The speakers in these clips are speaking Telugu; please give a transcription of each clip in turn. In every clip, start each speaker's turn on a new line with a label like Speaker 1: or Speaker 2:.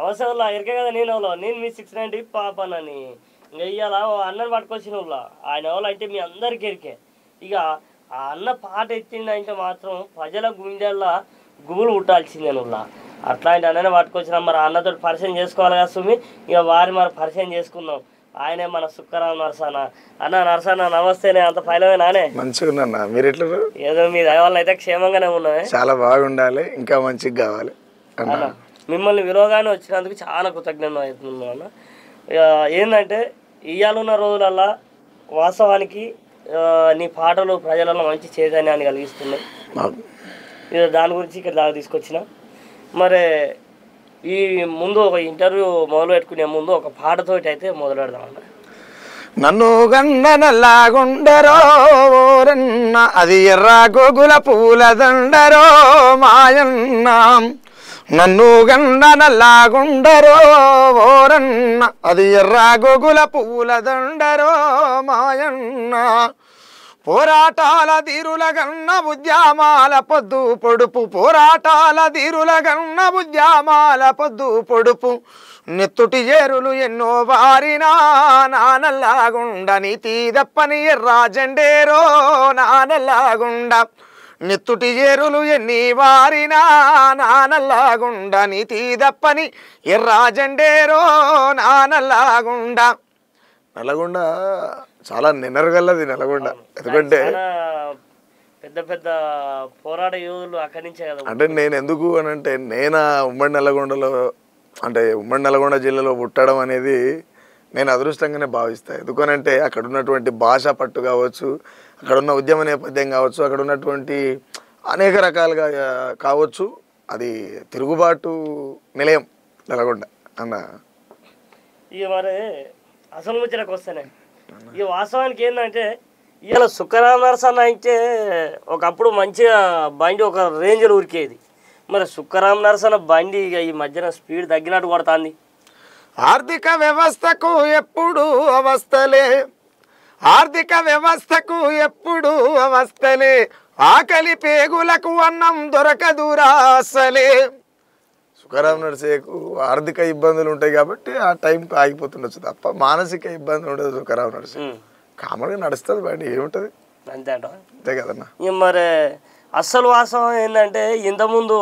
Speaker 1: అవసరంలో ఎరికే కదా నేను మీ 690 పాపనని ఇంకా ఇవాళ అన్నని పట్టుకొచ్చిన వాళ్ళ ఆయన వాళ్ళు అంటే మీ అందరికి ఎరికే ఇక ఆ అన్న పాట ఎత్తిండంటే మాత్రం ప్రజల గుండెల్లో గుబులు పుట్టాల్సిందే వాళ్ళ అట్లాంటి అన్ననే పట్టుకొచ్చినా మరి అన్నతో పరిచయం చేసుకోవాలి కదా సుమి ఇక వారి మరి పరిచయం చేసుకుందాం ఆయనే మన సుక్కరాం నరసన్న అన్న నరసన్న నమస్తేనే అంత ఫైలమేనానే
Speaker 2: మంచిగా ఉన్నా మీరు ఎట్లా
Speaker 1: ఏదో మీ దయవల్ల అయితే క్షేమంగానే ఉన్నది
Speaker 2: చాలా బాగుండాలి ఇంకా మంచిగా కావాలి
Speaker 1: అన్న మిమ్మల్ని విలువగానే వచ్చినందుకు చాలా కృతజ్ఞత అవుతున్నాను అన్న ఏంటంటే ఇవాళ రోజులల్లా వాస్తవానికి నీ పాటలు ప్రజలలో మంచి చైతన్యాన్ని కలిగిస్తున్నాయి దాని గురించి ఇక్కడ దాకా తీసుకొచ్చిన మరి ఈ ముందు ఒక ఇంటర్వ్యూ మొదలు పెట్టుకునే ముందు ఒక పాటతోటి అయితే మొదలు పెడదామన్న
Speaker 2: నన్ను గండనల్లాగుండరో ఓరన్న అది ఎర్ర గోగుల పూల దండరో మాయన్న నన్ను గండనల్లాగుండరో ఓరన్న అది ఎర్ర గోగుల పూల దండరో మాయన్న పోరాటాల తీరుల గన్న ఉద్యమాల పొద్దు పొడుపు పోరాటాల తీరుల గన్న ఉద్యమాల పొద్దు పొడుపు నెత్తుటి ఏరులు ఎన్నో వారినా నానల్లాగుండ నీతి దప్పని ఎర్రా జెండేరో నానల్లాగుండ నెత్తుటి ఏరులు ఎన్ని వారినా నానల్లాగుండ నీతి దప్పని ఎర్రా జెండేరో నానల్లాగుండ నల్లగొండ చాలా నినరగల్లది నల్లగొండ ఎందుకంటే
Speaker 1: పెద్ద పెద్ద పోరాట యోధులు అక్కడి నుంచే కదా
Speaker 2: అంటే నేను ఎందుకు అని అంటే నేను ఉమ్మడి నల్లగొండలో అంటే ఉమ్మడి నల్గొండ జిల్లాలో పుట్టడం అనేది నేను అదృష్టంగానే భావిస్తాను ఎందుకనంటే అక్కడ ఉన్నటువంటి భాష పట్టు కావచ్చు అక్కడ ఉన్న ఉద్యమ నేపథ్యం కావచ్చు అక్కడ ఉన్నటువంటి అనేక రకాలుగా కావచ్చు అది తిరుగుబాటు నిలయం నల్గొండ అన్న
Speaker 1: ఇక మరి అసలు ముచ్చటకు వస్తేనే ఇక వాస్తవానికి ఏంటంటే ఇవాళ సుక్కరాం నరసన్న అయితే ఒకప్పుడు మంచిగా బండి ఒక రేంజ్లో ఉరికేది మరి సుక్కరాం నరసన్న బండి ఇక ఈ మధ్యన స్పీడ్ తగ్గినట్టు కొడుతుంది
Speaker 2: ఆర్థిక వ్యవస్థకు ఎప్పుడు అవస్థలే ఆర్థిక వ్యవస్థకు ఎప్పుడు అవస్థలే ఆకలి పేగులకు అన్నం దొరకదురా అసలే సుఖరాం నరసయ్యకు ఆర్థిక ఇబ్బందులు ఉంటాయి కాబట్టి ఆ టైంకి ఆగిపోతుండొచ్చు తప్ప మానసిక ఇబ్బంది ఉండదు సుఖరాం నరసయ్య కామన్గా నడుస్తుంది బండి ఏముంటుంది
Speaker 1: అంతే
Speaker 2: అంతే కదన్నా
Speaker 1: ఇక మరి అస్సలు వాస్తవం ఏంటంటే ఇంతకుముందు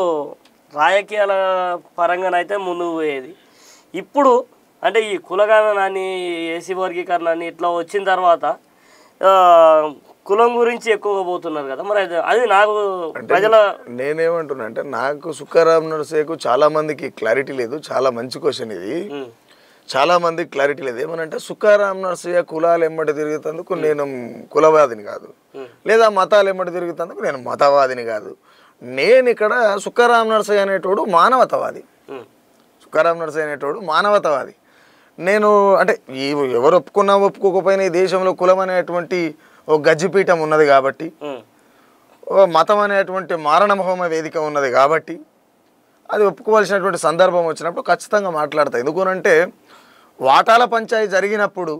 Speaker 1: రాజకీయాల పరంగానైతే ముందుకు పోయేది ఇప్పుడు అంటే ఈ కులగణనాన్ని ఏసీ వర్గీకరణ అని ఇట్లా వచ్చిన తర్వాత కులం గురించి ఎక్కువగా పోతున్నారు కదా మరి అది నాకు ప్రజల
Speaker 2: నేనేమంటున్నా అంటే నాకు సుఖరాం నరసయ్యకు చాలా మందికి క్లారిటీ లేదు చాలా మంచి క్వశ్చన్ ఇది చాలా మందికి క్లారిటీ లేదు ఏమనంటే సుఖరాం నరసయ్య కులాలు ఎమ్మటి తిరుగుతందుకు నేను కులవాదిని కాదు లేదా మతాలు ఎమ్మటి తిరుగుతందుకు నేను మతవాదిని కాదు నేను ఇక్కడ సుఖరాం నరసయ్య అనేటోడు మానవతవాది సుఖరాం నరసయ్య అనేటోడు మానవతవాది నేను అంటే ఎవరు ఒప్పుకున్నా ఒప్పుకోకపోయినా ఈ దేశంలో కులం అనేటువంటి ఓ గజ్జిపీఠం ఉన్నది కాబట్టి ఓ మతం అనేటువంటి మారణమహోమ వేదిక ఉన్నది కాబట్టి అది ఒప్పుకోవాల్సినటువంటి సందర్భం వచ్చినప్పుడు ఖచ్చితంగా మాట్లాడతాయి ఎందుకనంటే వాటాల పంచాయతీ జరిగినప్పుడు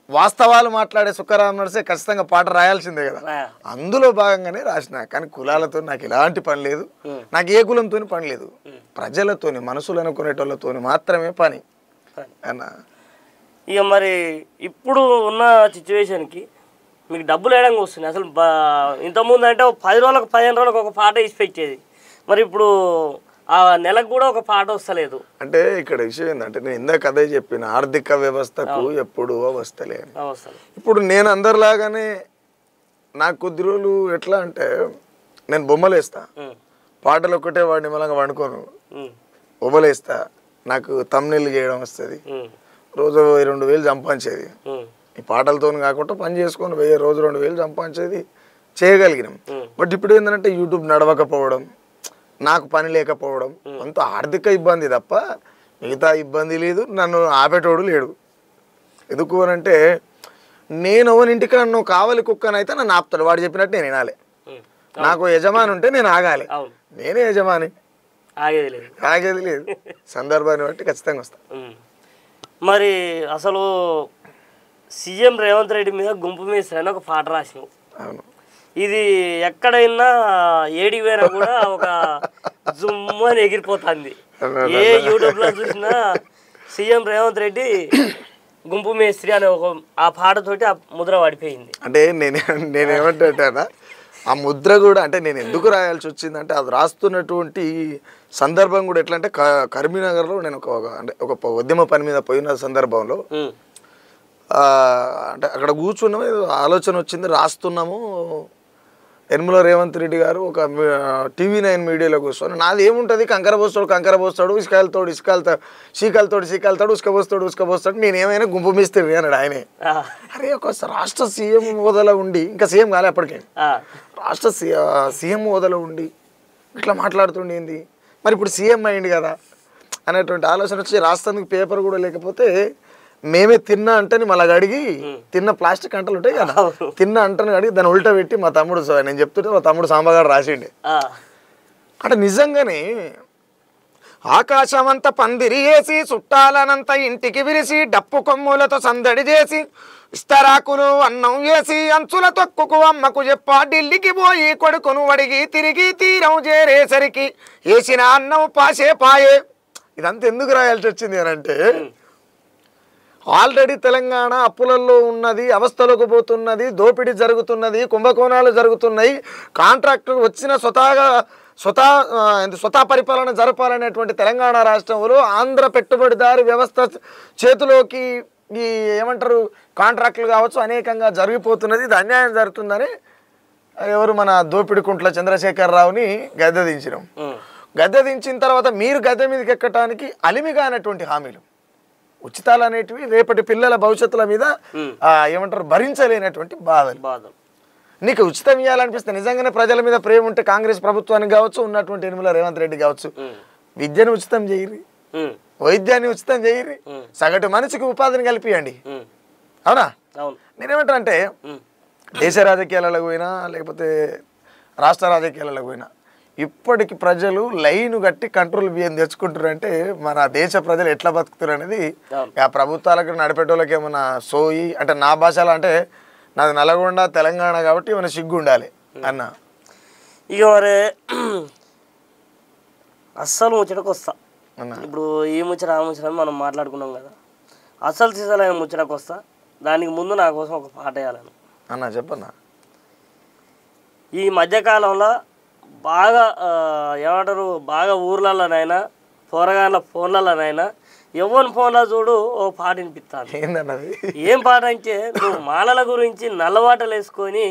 Speaker 2: వాస్తవాలు మాట్లాడే సుఖరాం నరసయ్య ఖచ్చితంగా పాట రాయాల్సిందే కదా అందులో భాగంగానే రాసిన కానీ కులాలతో నాకు ఎలాంటి పని లేదు నాకు ఏ కులంతో పని లేదు ప్రజలతోని మనసులు అనుకునేటోళ్ళతోని మాత్రమే పని అన్న
Speaker 1: ఇక మరి ఇప్పుడు ఉన్న సిచ్యువేషన్కి మీకు డబ్బులు వేయడానికి వస్తుంది అసలు ఇంతకుముందు అంటే 10 రోజులకు 15 రోజులకు ఒక పాట ఇచ్చిపెట్టేది మరి ఇప్పుడు ఆ నెలకు కూడా ఒక పాట వస్తలేదు
Speaker 2: అంటే ఇక్కడ విషయం ఏంటంటే నేను ఇందాక అదే చెప్పిన ఆర్థిక వ్యవస్థకు ఎప్పుడు అవస్థలే ఇప్పుడు నేను అందరిలాగానే నాకు కొద్ది రోజులు ఎట్లా అంటే నేను బొమ్మలు వేస్తా పాటలు ఒక్కటే వాడిని మళ్ళీ వండుకోను బొమ్మలు వేస్తా నాకు తమ్నెల్ చేయడం వస్తుంది రోజు 2,000 సంపాదించేది ఈ పాటలతో కాకుండా పని చేసుకొని రోజు 2,000 సంపాదించేది చేయగలిగినాం బట్ ఇప్పుడు ఏంటంటే యూట్యూబ్ నడవకపోవడం నాకు పని లేకపోవడం అంత ఆర్థిక ఇబ్బంది తప్ప మిగతా ఇబ్బంది లేదు నన్ను ఆపేటోడు లేడు ఎందుకు అనంటే నేను ఎవరింటికి నన్ను కావాలి కుక్కనైతే నన్ను ఆపుతాడు వాడు చెప్పినట్టు నేను వినాలి నాకు యజమాని ఉంటే నేను ఆగాలి నేనే యజమాని ఆగేది లేదు సందర్భాన్ని బట్టి ఖచ్చితంగా వస్తా
Speaker 1: మరి అసలు సీఎం రేవంత్ రెడ్డి మీద గుంపు మేస్త్రి అని ఒక పాట రాసినావు
Speaker 2: అవును
Speaker 1: ఇది ఎక్కడైనా ఏడిపోయినా కూడా ఒక జుమ్ము అని ఎగిరిపోతుంది ఏ యూట్యూబ్లో చూసినా సీఎం రేవంత్ రెడ్డి గుంపు మేస్త్రి అనే ఒక ఆ పాటతోటి ఆ ముద్ర పడిపోయింది.
Speaker 2: అంటే నేనేమంటానా ఆ ముద్ర కూడా అంటే నేను ఎందుకు రాయాల్సి వచ్చిందంటే అది రాస్తున్నటువంటి సందర్భం కూడా ఎట్లా అంటే కరీంనగర్లో నేను ఒక ఉద్యమ పని మీద పోయిన సందర్భంలో అంటే అక్కడ కూర్చున్నాము, ఏదో ఆలోచన వచ్చింది, రాస్తున్నాము. యనమల రేవంత్ రెడ్డి గారు ఒక TV9 మీడియాలో కూర్చొని నాది ఏముంటుంది, కంకర పోస్తాడు, ఇసుకలతోడు ఉసుకపోస్తాడు, నేనేమైనా గుంపు మిస్త్రి అన్నాడు ఆయనే. అరే ఒక రాష్ట్ర సీఎం హోదాలో ఉండి, ఇంకా సీఎం కాలే అప్పటికే, రాష్ట్ర సీఎం హోదాలో ఉండి ఇట్లా మాట్లాడుతుండేంది, మరి ఇప్పుడు సీఎం అయ్యింది కదా అనేటువంటి ఆలోచన వచ్చి రాస్తానికి పేపర్ కూడా లేకపోతే మేమే తిన్నా అంటని మళ్ళీ అడిగి తిన్న ప్లాస్టిక్ అంటలు ఉంటాయి కదా, తిన్న అంటని అడిగి దాన్ని ఉల్టా పెట్టి మా తమ్ముడు నేను చెప్తుంటే మా తమ్ముడు సాంబగాడు రాసిండే. అంటే నిజంగానే ఆకాశమంతా పందిరి వేసి చుట్టాలనంత ఇంటికి విరిసి డప్పు కొమ్ములతో సందడి చేసి ఇస్తరాకులు అన్నం వేసి అంచుల తొక్కుకు అమ్మకు చెప్పా ఢిల్లీకి పోయి కొడుకును అడిగి తిరిగి తీరం చేరేసరికి వేసిన అన్నం పాయే. ఇదంతా ఎందుకు రాయాల్సి వచ్చింది అని అంటే ఆల్రెడీ తెలంగాణ అప్పులలో ఉన్నది, అవస్థలకు పోతున్నది, దోపిడీ జరుగుతున్నది, కుంభకోణాలు జరుగుతున్నాయి, కాంట్రాక్టర్ వచ్చిన స్వతా పరిపాలన జరపాలనేటువంటి తెలంగాణ రాష్ట్రంలో ఆంధ్ర పెట్టుబడిదారు వ్యవస్థ చేతిలోకి ఈ ఏమంటారు కాంట్రాక్టులు కావచ్చు అనేకంగా జరిగిపోతున్నది, ఇది అన్యాయం జరుగుతుందని ఎవరు మన దోపిడి కుంట్ల చంద్రశేఖరరావుని గద్దె దించినాం. గద్దె దించిన తర్వాత మీరు గద్దె మీదకి ఎక్కడానికి అలిమిగా అనేటువంటి హామీలు, ఉచితాలు అనేటివి రేపటి పిల్లల భవిష్యత్తుల మీద ఏమంటారు భరించలేనటువంటి బాధలు. నీకు ఉచితం ఇవ్వాలనిపిస్తే నిజంగానే ప్రజల మీద ప్రేమ ఉంటే కాంగ్రెస్ ప్రభుత్వానికి కావచ్చు, ఉన్నటువంటి యనమల రేవంత్ రెడ్డి కావచ్చు, విద్యను ఉచితం చేయరి, వైద్యాన్ని ఉచితం చేయరి, సగటు మనిషికి ఉపాధిని కల్పియండి. అవునా? నేనేమంటా అంటే దేశ రాజకీయాలకు పోయినా లేకపోతే రాష్ట్ర రాజకీయాలకు పోయినా ఇప్పటికి ప్రజలు లైను కట్టి కంట్రోల్ బియ్యం తెచ్చుకుంటారు. అంటే మన దేశ ప్రజలు ఎట్లా బతుకుతారు అనేది ఆ ప్రభుత్వాలకు నడిపేటోళ్ళకి ఏమన్నా సోయి అంటే నా భాషలో అంటే నాది నల్గొండ తెలంగాణ కాబట్టి ఏమైనా సిగ్గు ఉండాలి అన్న.
Speaker 1: ఇక మరి అస్సలు ముచ్చటకు వస్తా, ఇప్పుడు ఈ ముచ్చట ఆ ముచ్చట మనం మాట్లాడుకున్నాం కదా, అసలు తీసాలైన ముచ్చటకు వస్తా. దానికి ముందు నా కోసం ఒక పాట వేయాలను
Speaker 2: అన్న. చెప్పన్నా.
Speaker 1: ఈ మధ్యకాలంలో బాగా ఏమంటారు బాగా ఊర్లలోనైనా పోరగాళ్ళ ఫోన్లలోనైనా ఎవరి ఫోన్లో చూడు ఓ పాట వినిపిస్తాను.
Speaker 2: ఏందన్నది?
Speaker 1: ఏం పాట అంటే నువ్వు మాలల గురించి నల్లవాటలు వేసుకొని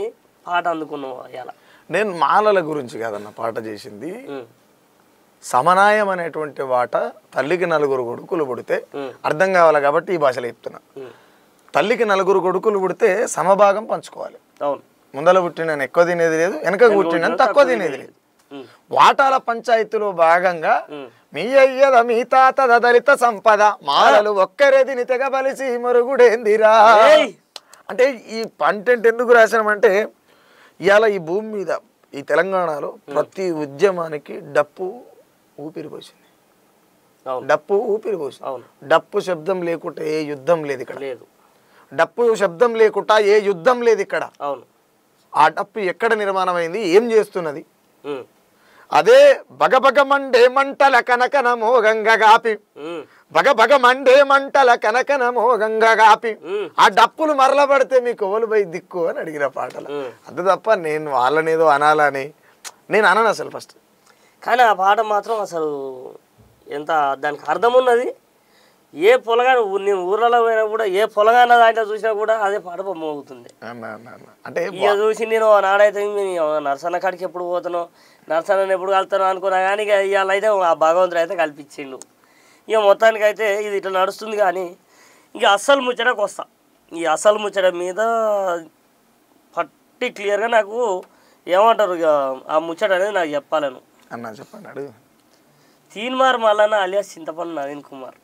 Speaker 1: పాట అందుకున్నావు. అలా
Speaker 2: నేను మాలల గురించి కాదన్న పాట చేసింది, సమనాయం అనేటువంటి వాట తల్లికి 4 కొడుకులు పుడితే అర్థం కావాలి కాబట్టి ఈ భాషలో చెప్తున్నా. తల్లికి 4 కొడుకులు పుడితే సమభాగం పంచుకోవాలి.
Speaker 1: అవును.
Speaker 2: ముందల పుట్టిన ఎక్కువ తినేది లేదు, వెనక పుట్టిన తక్కువ తినేది లేదు. వాటాల పంచాయతీలో భాగంగా మీ అయ్యద మీ తాత దళిత సంపద మాలలు ఒక్కరేదిని తెగబలిసి మరుగుడేందిరా అంటే ఈ కంటెంట్ ఎందుకు రాశామంటే ఇవాళ ఈ భూమి మీద ఈ తెలంగాణలో ప్రతి ఉద్యమానికి డప్పు ఊపిరిపోసింది. డప్పు శబ్దం లేకుండా ఏ యుద్ధం లేదు ఇక్కడ. డప్పు శబ్దం లేకుండా ఏ యుద్ధం లేదు ఇక్కడ. ఆ డప్పు ఎక్కడ నిర్మాణమైంది, ఏం చేస్తున్నది? అదే బగబగ మండే మంటల కనకనమో గంగగాపి, బగబగ మండే మంటల కనకనమో గంగగాపి, ఆ డప్పులు మరలబడితే మీకు ఓలు పోయి దిక్కు అని అడిగిన పాటలు. అంతే తప్ప నేను వాళ్ళనేదో అనాలని నేను అనను అసలు ఫస్ట్.
Speaker 1: కానీ ఆ పాట మాత్రం అసలు ఎంత దానికి అర్థం ఉన్నది. ఏ పొలగా నేను ఊర్లలో పోయినా కూడా ఏ పొలగాన దాంట్లో చూసినా కూడా అదే పాట మోగుతుంది.
Speaker 2: అంటే
Speaker 1: ఇక చూసి నేను నాడైతే నరసన్న కాడికి ఎప్పుడు పోతానో, నరసన్నని ఎప్పుడు కలుతానో అనుకున్నా కానీ ఇక ఇవాళ అయితే ఆ భగవంతుడు అయితే కల్పించిండు. ఇక మొత్తానికి అయితే ఇది ఇట్లా నడుస్తుంది. కానీ ఇక అస్సలు ముచ్చటకు వస్తా. ఈ అసలు ముచ్చట మీద క్లియర్గా నాకు ఏమంటారు ఇక ఆ ముచ్చట అనేది నాకు చెప్పాలను
Speaker 2: అన్న. చెప్పండి.
Speaker 1: తీన్మార్ మల్లన్న అలియాస్ చింతపల్లి నవీన్ కుమార్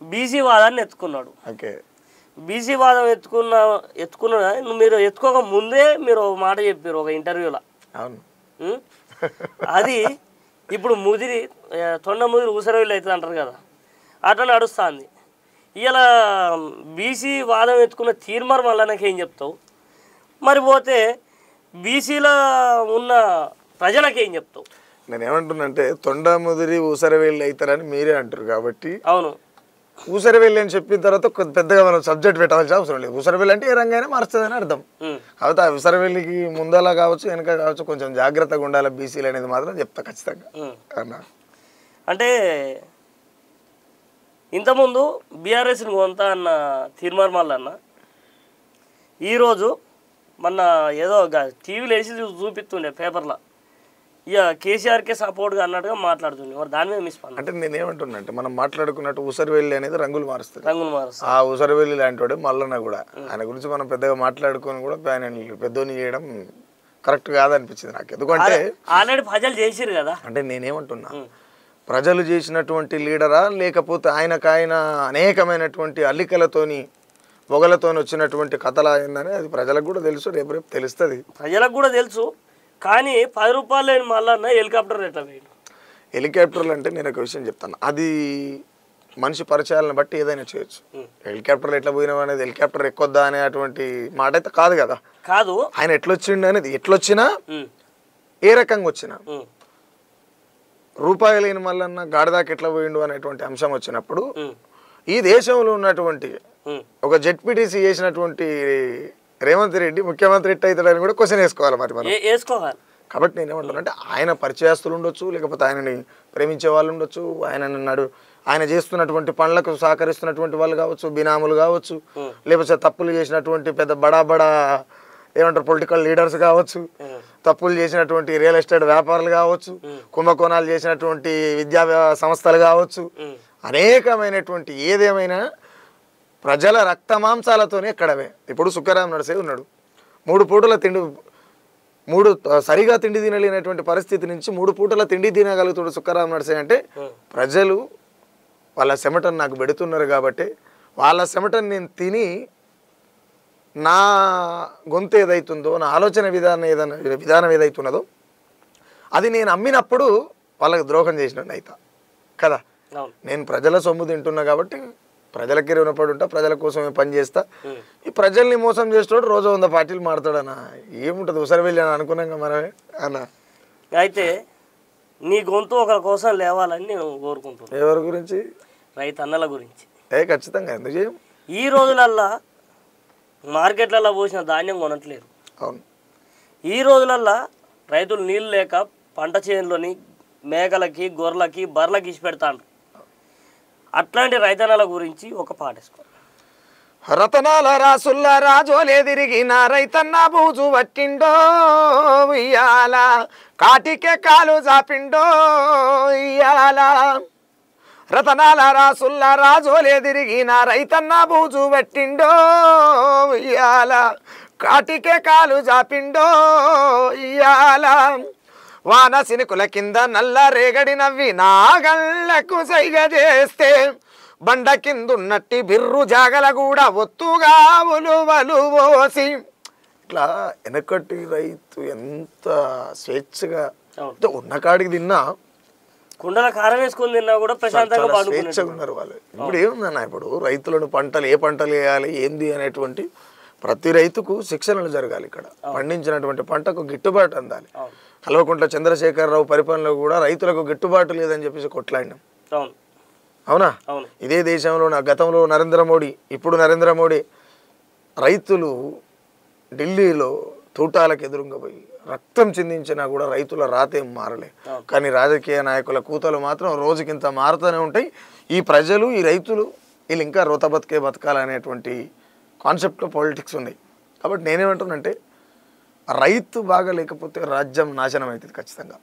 Speaker 1: బీసీ వాదాన్ని ఎత్తుకున్నాడు. బీసీ వాదం ఎత్తుకున్నా మీరు ఎత్తుకోక ముందే మీరు మాట చెప్పారు ఒక ఇంటర్వ్యూలో. అది ఇప్పుడు తొండ ముదిరి ఊసరవిల్లు అవుతుంది అంటారు కదా, అట్లా నడుస్తుంది. ఇలా బీసీ వాదం ఎత్తుకున్న తీర్మార్ మల్లన్నకి ఏం చెప్తావు? మరి పోతే బీసీలో ఉన్న ప్రజలకి ఏం చెప్తావు?
Speaker 2: నేను ఏమంటున్నానంటే తొండ ముదిరి ఊసరవెల్లి అవుతారని మీరే అంటారు కాబట్టి
Speaker 1: అవును
Speaker 2: ఊసరవెల్లి అని చెప్పిన తర్వాత పెద్దగా మనం సబ్జెక్ట్ పెట్టాల్సిన అవసరం లేదు. ఊసరవెల్లి అంటే ఏ రంగైనా మారుస్తుందని అర్థం. కాబట్టి ఆ ఊసరవెల్లికి ముందలా కావచ్చు వెనక కావచ్చు కొంచెం జాగ్రత్తగా ఉండాలి బీసీలు అనేది మాత్రం చెప్తా ఖచ్చితంగా అన్న.
Speaker 1: అంటే ఇంతకుముందు బీఆర్ఎస్ని కొంత అన్న తీర్మానం అన్న ఈరోజు మొన్న ఏదో టీవీలో వేసి చూపిస్తుండే పేపర్లో ఇక కేసీఆర్కే సపోర్ట్గా అన్నట్టుగా మాట్లాడుతుంది. మరి దాని మీద మిస్
Speaker 2: అంటే నేనేమంటున్నా అంటే మనం మాట్లాడుకున్నట్టు ఊసరవెల్లి అనేది రంగులు మారుస్తుంది.
Speaker 1: మారుస్తుంది.
Speaker 2: ఆ ఊసరవెల్లి లాంటి వాడు మల్లన్న కూడా ఆయన గురించి మనం పెద్దగా మాట్లాడుకొని కూడా ఆయన పెద్దోని చేయడం కరెక్ట్ కాదనిపించింది నాకు. ఎందుకంటే
Speaker 1: ఆల్రెడీ ప్రజలు చేసిరు కదా.
Speaker 2: అంటే నేనేమంటున్నా ప్రజలు చేసినటువంటి లీడరా లేకపోతే ఆయనకాయన అనేకమైనటువంటి అల్లికలతోని మొగలతోని వచ్చినటువంటి కథలు అయిందని అది ప్రజలకు కూడా తెలుసు. రేపు రేపు తెలుస్తుంది,
Speaker 1: ప్రజలకు కూడా తెలుసు. కానీ 10 రూపాయలు లేని మళ్ళీ హెలికాప్టర్ ఎట్లా పోయిండు?
Speaker 2: హెలికాప్టర్లు అంటే నేను ఒక విషయం చెప్తాను, అది మనిషి పరిచయాలను బట్టి ఏదైనా చేయొచ్చు. హెలికాప్టర్లు ఎట్లా పోయినావు అనేది హెలికాప్టర్ ఎక్కొద్దా అనేటువంటి మాట అయితే కాదు కదా.
Speaker 1: కాదు
Speaker 2: ఆయన ఎట్లొచ్చిండు అనేది ఎట్లొచ్చినా ఏ రకంగా వచ్చినా రూపాయి లేని మల్లన్న గాడిదాకి ఎట్లా పోయిండు అనేటువంటి అంశం వచ్చినప్పుడు ఈ దేశంలో ఉన్నటువంటి ఒక జెడ్పీటీసీ చేసినటువంటి రేవంత్ రెడ్డి ముఖ్యమంత్రి ఎట్ అవుతాడని కూడా క్వశ్చన్ వేసుకోవాలి. మరి మనం
Speaker 1: వేసుకోవాలి.
Speaker 2: కాబట్టి నేనేమంటాను అంటే ఆయన పరిచయస్తులు ఉండొచ్చు, లేకపోతే ఆయనని ప్రేమించే వాళ్ళు ఉండొచ్చు, ఆయన చేస్తున్నటువంటి పనులకు సహకరిస్తున్నటువంటి వాళ్ళు కావచ్చు, బినాములు కావచ్చు, లేకపోతే తప్పులు చేసినటువంటి పెద్ద బడా ఏమంటారు పొలిటికల్ లీడర్స్ కావచ్చు, తప్పులు చేసినటువంటి రియల్ ఎస్టేట్ వ్యాపారులు కావచ్చు, కుంభకోణాలు చేసినటువంటి విద్యా సంస్థలు కావచ్చు, అనేకమైనటువంటి ఏదేమైనా ప్రజల రక్తమాంసాలతోనే ఎక్కడవే. ఇప్పుడు సుఖరాం నరసే ఉన్నాడు, 3 పూటల తిండి సరిగా తిండి తినలేనటువంటి పరిస్థితి నుంచి 3 పూటల తిండి తినగలుగుతాడు సుఖరాం నరసే అంటే ప్రజలు వాళ్ళ చెమటను నాకు పెడుతున్నారు కాబట్టి వాళ్ళ చెమటను నేను తిని నా గొంతు ఏదైతుందో నా ఆలోచన విధానం ఏదైతున్నదో అది నేను అమ్మినప్పుడు వాళ్ళకి ద్రోహం చేసినట్టు అవుతా కదా. నేను ప్రజల సొమ్ము తింటున్నా కాబట్టి ప్రజలకి రుణపడి ఉంటా, ప్రజల కోసమే పని చేస్తా. ఈ ప్రజల్ని మోసం చేస్తాడు రోజు 100 పార్టీలు మారుతాడన్నా ఏముంటుంది ఉసరవెల్లి అని అనుకున్నాం మనమే అన్న.
Speaker 1: అయితే నీ గొంతు ఒకరి కోసం లేవాలని నేను కోరుకుంటున్నాను.
Speaker 2: ఎవరి గురించి?
Speaker 1: రైతన్నల గురించి.
Speaker 2: ఖచ్చితంగా ఎందుకు చేయం.
Speaker 1: ఈ రోజులల్లా మార్కెట్లలో పోసిన ధాన్యం కొనట్లేరు.
Speaker 2: అవును.
Speaker 1: ఈ రోజులల్లా రైతులు నీళ్ళు లేక పంట చేనులోని మేకలకి గొర్రెలకి బర్రెలకి ఇచ్చి పెడతాండ్రు. అట్లాంటి రైతన్నల గురించి ఒక పాట వేసుకో.
Speaker 2: రతనాల రాసుల్ల రాజోలే తిరిగిన రైతన్న బూజు పట్టిండో ఇయ్యాల, కాటికే కాలు జాపిండో ఇయ్యాల. రతనాల రాసుల్ల రాజోలే తిరిగిన రైతన్న బూజు పట్టిండో ఇయ్యాల, కాటికే కాలు జాపిండో ఇయ్యాల. వాన సినుకుల కింద నల్ల రేగడి నవ్వి నాగళ్లకు సైగ చేస్తే బండ కిందున్నట్టి బిర్రు జాగల కూడా ఒత్తుగా ఉలువలు పోసి. ఇట్లా వెనకటి రైతు ఎంత స్వేచ్ఛగా ఉన్న కాడికి తిన్నా
Speaker 1: కుండల కారం వేసుకొని తిన్నా కూడా ప్రశాంతంగా
Speaker 2: స్వేచ్ఛగా ఉన్నారు వాళ్ళు. ఇప్పుడు ఏముందన్న, ఇప్పుడు రైతులను ఏ పంటలు వేయాలి ఏంది అనేటువంటి ప్రతి రైతుకు శిక్షణలు జరగాలి. ఇక్కడ పండించినటువంటి పంటకు గిట్టుబాటు అందాలి. కల్వకుంట్ల చంద్రశేఖరరావు పరిపాలనలో కూడా రైతులకు గిట్టుబాటు లేదని చెప్పేసి కొట్లాడినాం. అవునా? ఇదే దేశంలో గతంలో నరేంద్ర మోడీ, ఇప్పుడు నరేంద్ర మోడీ రైతులు ఢిల్లీలో తూటాలకు ఎదురుగా పోయి రక్తం చిందించినా కూడా రైతుల రాతేం మారలే. కానీ రాజకీయ నాయకుల కూతలు మాత్రం రోజుకింత మారుతూనే ఉంటాయి. ఈ ప్రజలు ఈ రైతులు వీళ్ళు ఇంకా రోత బతికే బతకాలనేటువంటి కాన్సెప్ట్లో పాలిటిక్స్ ఉన్నాయి. కాబట్టి నేనేమంటున్నానంటే రైతు బాగా లేకపోతే రాజ్యం నాశనం అవుతుంది ఖచ్చితంగా.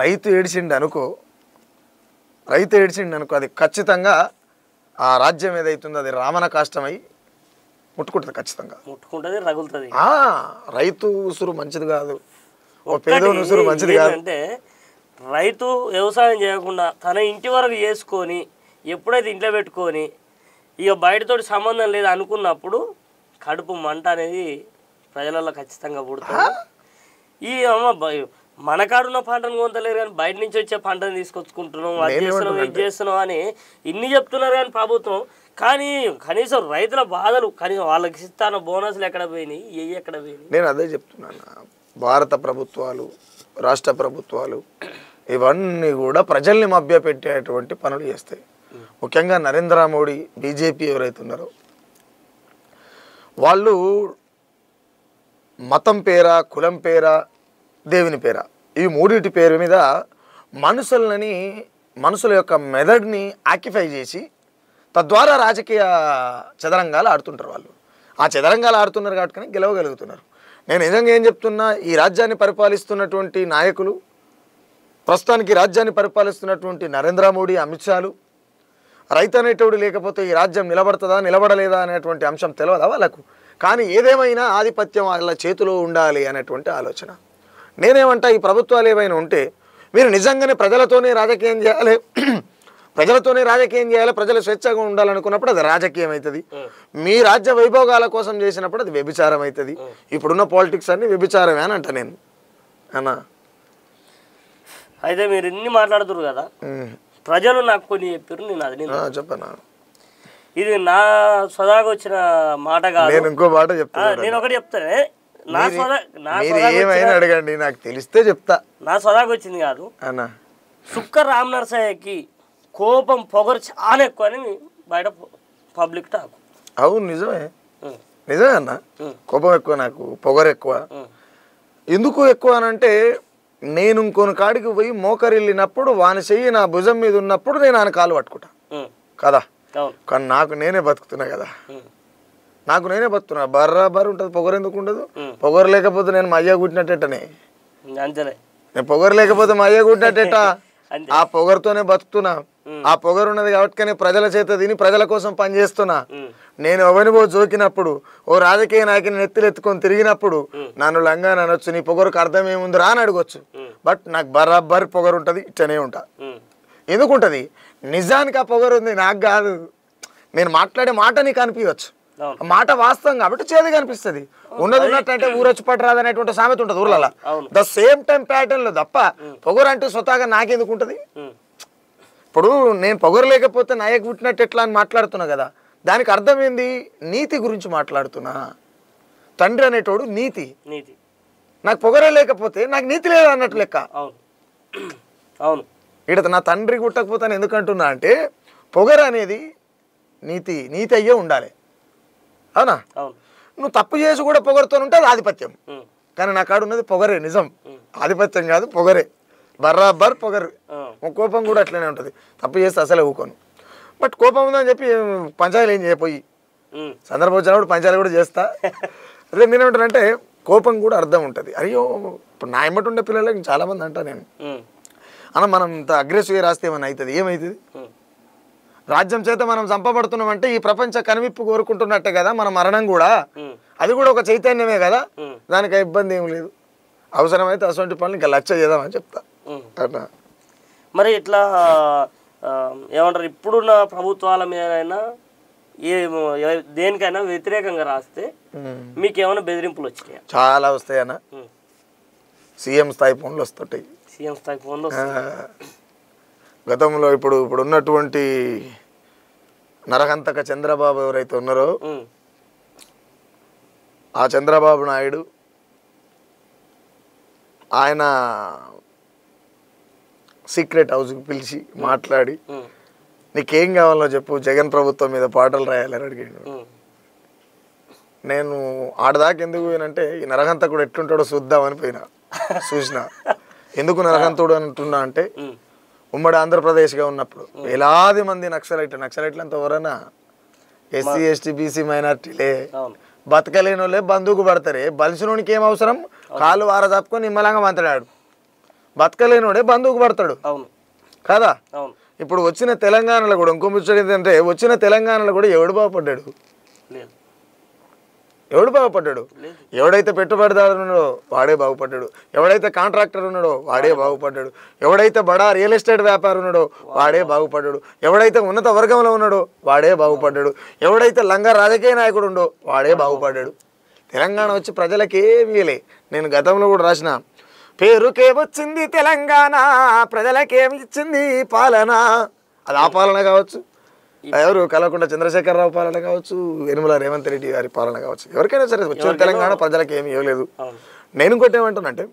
Speaker 2: రైతు ఏడిచిండు అనుకో అది ఖచ్చితంగా ఆ రాజ్యం ఏదైతుందో అది రామణ కాష్టమై ముట్టుకుంటుంది, ఖచ్చితంగా
Speaker 1: ముట్టుకుంటుంది, రగులుతుంది.
Speaker 2: రైతు ఉసురు మంచిది కాదు, ఓ పేదోని ఉసురు మంచిది కాదు.
Speaker 1: అంటే రైతు వ్యవసాయం చేయకుండా తన ఇంటి వరకు చేసుకొని ఎప్పుడైతే ఇంట్లో పెట్టుకొని ఇక బయటతోటి సంబంధం లేదు అనుకున్నప్పుడు కడుపు మంట అనేది ప్రజలలో ఖచ్చితంగా పుడుతుంది. ఈ మన కాడున్న పంటను కొంతలేరు కానీ బయట నుంచి వచ్చే పంటను తీసుకొచ్చుకుంటున్నాం, అది చేస్తున్నాం, ఇది చేస్తున్నాం అని ఇన్ని చెప్తున్నారు కానీ ప్రభుత్వం. కానీ కనీసం రైతుల బాధలు కనీసం వాళ్ళకి ఇస్తాన బోనస్లు ఎక్కడ పోయినాయి, ఎక్కడ పోయినాయి?
Speaker 2: నేను అదే చెప్తున్నాను. భారత ప్రభుత్వాలు రాష్ట్ర ప్రభుత్వాలు ఇవన్నీ కూడా ప్రజల్ని మభ్యపెట్టేటువంటి పనులు చేస్తాయి. ముఖ్యంగా నరేంద్ర మోడీ బీజేపీ ఎవరైతే ఉన్నారో వాళ్ళు మతం పేర, కులం పేర, దేవుని పేర, ఈ మూడింటి పేరు మీద మనుషుల యొక్క మెదడుని ఆక్యుపై చేసి తద్వారా రాజకీయ చదరంగాలు ఆడుతుంటారు. వాళ్ళు ఆ చదరంగాలు ఆడుతున్నారు కాబట్టి గెలవగలుగుతున్నారు. నేను నిజంగా ఏం చెప్తున్నా, ఈ రాజ్యాన్ని పరిపాలిస్తున్నటువంటి నాయకులు, ప్రస్తుతానికి రాజ్యాన్ని పరిపాలిస్తున్నటువంటి నరేంద్ర మోడీ, అమిత్ షాలు, రైతు అనేటోడు లేకపోతే ఈ రాజ్యం నిలబడుతుందా నిలబడలేదా అనేటువంటి అంశం తెలియదా వాళ్ళకు. కానీ ఏదేమైనా ఆధిపత్యం వాళ్ళ చేతిలో ఉండాలి అనేటువంటి ఆలోచన. నేనేమంటా, ఈ ప్రభుత్వాలు ఏమైనా ఉంటే మీరు నిజంగానే ప్రజలతోనే రాజకీయం చేయాలి, ప్రజలు స్వేచ్ఛగా ఉండాలనుకున్నప్పుడు అది రాజకీయం అవుతుంది. మీ రాజ్య వైభోగాల కోసం చేసినప్పుడు అది వ్యభిచారం అవుతుంది. ఇప్పుడున్న పాలిటిక్స్ అన్ని వ్యభిచారమే అని అంట నేను అన్నా.
Speaker 1: అయితే మీరు ఇన్ని మాట్లాడుతున్నారు కదా, ప్రజలు నాకు కొన్ని చెప్పారు, నేను అది
Speaker 2: చెప్పనా,
Speaker 1: ఇది నా సదాగా వచ్చిన మాట కాదు.
Speaker 2: నేను ఇంకో మాట చెప్తాను.
Speaker 1: నేను ఒకటి చెప్తానే,
Speaker 2: ఏమైనా అడగండి, నాకు తెలిస్తే చెప్తా.
Speaker 1: నా సదాగా వచ్చింది కాదు
Speaker 2: అన్నా.
Speaker 1: సుక్క రామ్ నరసయ్యకి కోపం, పొగరు చాలా ఎక్కువ అని బయట పబ్లిక్ టాక్.
Speaker 2: అవును, నిజమే అన్న. కోపం ఎక్కువ, నాకు పొగరు ఎక్కువ. ఎందుకు ఎక్కువ అనంటే, నేను ఇంకొన్ని కాడికి పోయి మోకరిల్లినప్పుడు వాని చెయ్యి నా భుజం మీద ఉన్నప్పుడు నేను ఆయన కాలు పట్టుకుంటా కదా. కానీ నాకు నేనే బతుకుతున్నా కదా, బర్రాబర్ ఉంటుంది. పొగరు ఎందుకు ఉండదు? పొగరు లేకపోతే నేను మా అయ్య కుట్టినట్టేటనే. నేను పొగరు లేకపోతే మా అయ్య కుట్టినట్టేట. ఆ పొగరుతోనే బతుకుతున్నా. ఆ పొగరు ఉన్నది కాబట్టి ప్రజల చేత తిని ప్రజల కోసం పనిచేస్తున్నా. నేను ఎవరినో జోకినప్పుడు, ఓ రాజకీయ నాయకుని నెత్తులెత్తుకొని తిరిగినప్పుడు నన్ను లంగా అనొచ్చు, నీ పొగరుకు అర్థం ఏముందిరా అని అడగొచ్చు. బట్ నాకు బరాబర్ పొగరు ఉంటుంది, ఇట్టనే ఉంటా. ఎందుకుంటుంది? నిజానికి ఆ పొగరు ఉంది, నాకు కాదు. నేను మాట్లాడే మాట నీకు అనిపించవచ్చు, మాట వాస్తవం కాబట్టి చేదు కనిపిస్తుంది. ఉన్నది ఉన్నట్టంటే ఊరొచ్చి పట్టరాదు అనేటువంటి సామెత ఉంటుంది ఊర్లలో. ద సేమ్ టైం ప్యాటర్న్ లో తప్ప పొగరు అంటే స్వతహాగా నాకెందుకు ఉంటుంది? ఇప్పుడు నేను పొగరు లేకపోతే నాయకు పుట్టినట్టు ఎట్లా అని మాట్లాడుతున్నా కదా, దానికి అర్థం ఏంది? నీతి గురించి మాట్లాడుతున్నా. తండ్రి అనేటోడు నీతి. నాకు పొగరే లేకపోతే నాకు నీతి లేదు అన్నట్టు లెక్క.
Speaker 1: అవును,
Speaker 2: ఇక్కడ నా తండ్రి గుట్టకపోతే ఎందుకంటున్నా అంటే, పొగరు అనేది నీతి అయ్యే ఉండాలి. అవునా? నువ్వు తప్పు చేసి కూడా పొగరుతో ఉంటే అది ఆధిపత్యం. కానీ నా కాడు ఉన్నది పొగరే, నిజం. ఆధిపత్యం కాదు, పొగరే, బర్రాబర్ పొగరు. కోపం కూడా అట్లనే ఉంటుంది. తప్పు చేస్తే అసలే ఊకోను. బట్ కోపం ఉందని చెప్పి పంచాయలు ఏం చేయపోయి సందర్భం వచ్చినప్పుడు పంచాయలు కూడా చేస్తా. అదే నేనేమంటానంటే, కోపం కూడా అర్థం ఉంటుంది. అయ్యో, ఇప్పుడు నా ఎమ్మటి ఉండే పిల్లలకి చాలామంది అంటా నేను, అన్న మనం ఇంత అగ్రెసివ్గా రాస్తే ఏమన్నా అవుతుంది? ఏమవుతుంది? రాజ్యం చేత మనం చంపబడుతున్నామంటే ఈ ప్రపంచ కనువిప్పు కోరుకుంటున్నట్టే కదా మన మరణం కూడా. అది కూడా ఒక చైతన్యమే కదా, దానికి ఇబ్బంది ఏం లేదు. అవసరమైతే అటువంటి పనులు ఇంకా లక్ష్య చేద్దామని చెప్తా.
Speaker 1: మరి ఇట్లా ఏమంటారు, ఇప్పుడున్న ప్రభుత్వాల మీదైనా దేనికైనా వ్యతిరేకంగా రాస్తే మీకు ఏమైనా బెదిరింపులు వచ్చినాయా?
Speaker 2: చాలా వస్తాయన్న. సీఎం స్థాయి ఫోన్లు వస్తుంటాయి.
Speaker 1: సీఎం స్థాయి ఫోన్లు
Speaker 2: గతంలో ఇప్పుడు ఉన్నటువంటి నరహంతక చంద్రబాబు ఎవరైతే ఉన్నారో, ఆ చంద్రబాబు నాయుడు ఆయన సీక్రెట్ హౌస్కి పిలిచి మాట్లాడి, నీకేం కావాలో చెప్పు, జగన్ ప్రభుత్వం మీద పాటలు రాయాలని అడిగాడు. నేను ఆడదాకా ఎందుకు పోయినంటే, ఈ నరహంతకుడు ఎట్లుంటాడో చూద్దామని పోయినా. చూసిన ఎందుకు నరహంతుడు అంటున్నా అంటే, ఉమ్మడి ఆంధ్రప్రదేశ్గా ఉన్నప్పుడు వేలాది మంది నక్సలైట్లు అంత ఎవరన్నా ఎస్సీ ఎస్టీ బీసీ మైనార్టీలే. బతకలేని వాళ్ళే బంధువుకు పడతారే. బలిసినోనికి ఏం అవసరం? కాళ్ళు వార తప్పుకొని నిమ్మలంగా మాట్లాడాడు. బతకలేనోడే బంధువుకు పడతాడు కదా. ఇప్పుడు వచ్చిన తెలంగాణలో కూడా ఇంకో ముచ్చట ఏంటంటే, వచ్చిన తెలంగాణలో కూడా ఎవడు బాగుపడ్డాడు? ఎవడైతే పెట్టుబడిదారు ఉన్నాడో వాడే బాగుపడ్డాడు. ఎవడైతే కాంట్రాక్టర్ ఉన్నాడో వాడే బాగుపడ్డాడు. ఎవడైతే బడా రియల్ ఎస్టేట్ వ్యాపారం ఉన్నాడో వాడే బాగుపడ్డాడు. ఎవడైతే ఉన్నత వర్గంలో ఉన్నాడో వాడే బాగుపడ్డాడు. ఎవడైతే లంగా రాజకీయ నాయకుడు ఉండో వాడే బాగుపడ్డాడు. తెలంగాణ వచ్చి ప్రజలకేమీ. నేను గతంలో కూడా రాసిన, పేరుకేమొచ్చింది తెలంగాణ, ప్రజలకేమి ఇచ్చింది పాలన. అది ఆ పాలన కావచ్చు, ఎవరు కల్వకుంట్ల చంద్రశేఖరరావు పాలన కావచ్చు, యనమల రేవంత్ రెడ్డి గారి పాలన కావచ్చు, ఎవరికైనా సరే వచ్చిన తెలంగాణ ప్రజలకు ఏమి ఇవ్వలేదు. నేను ఇంకోటి ఏమంటానంటే,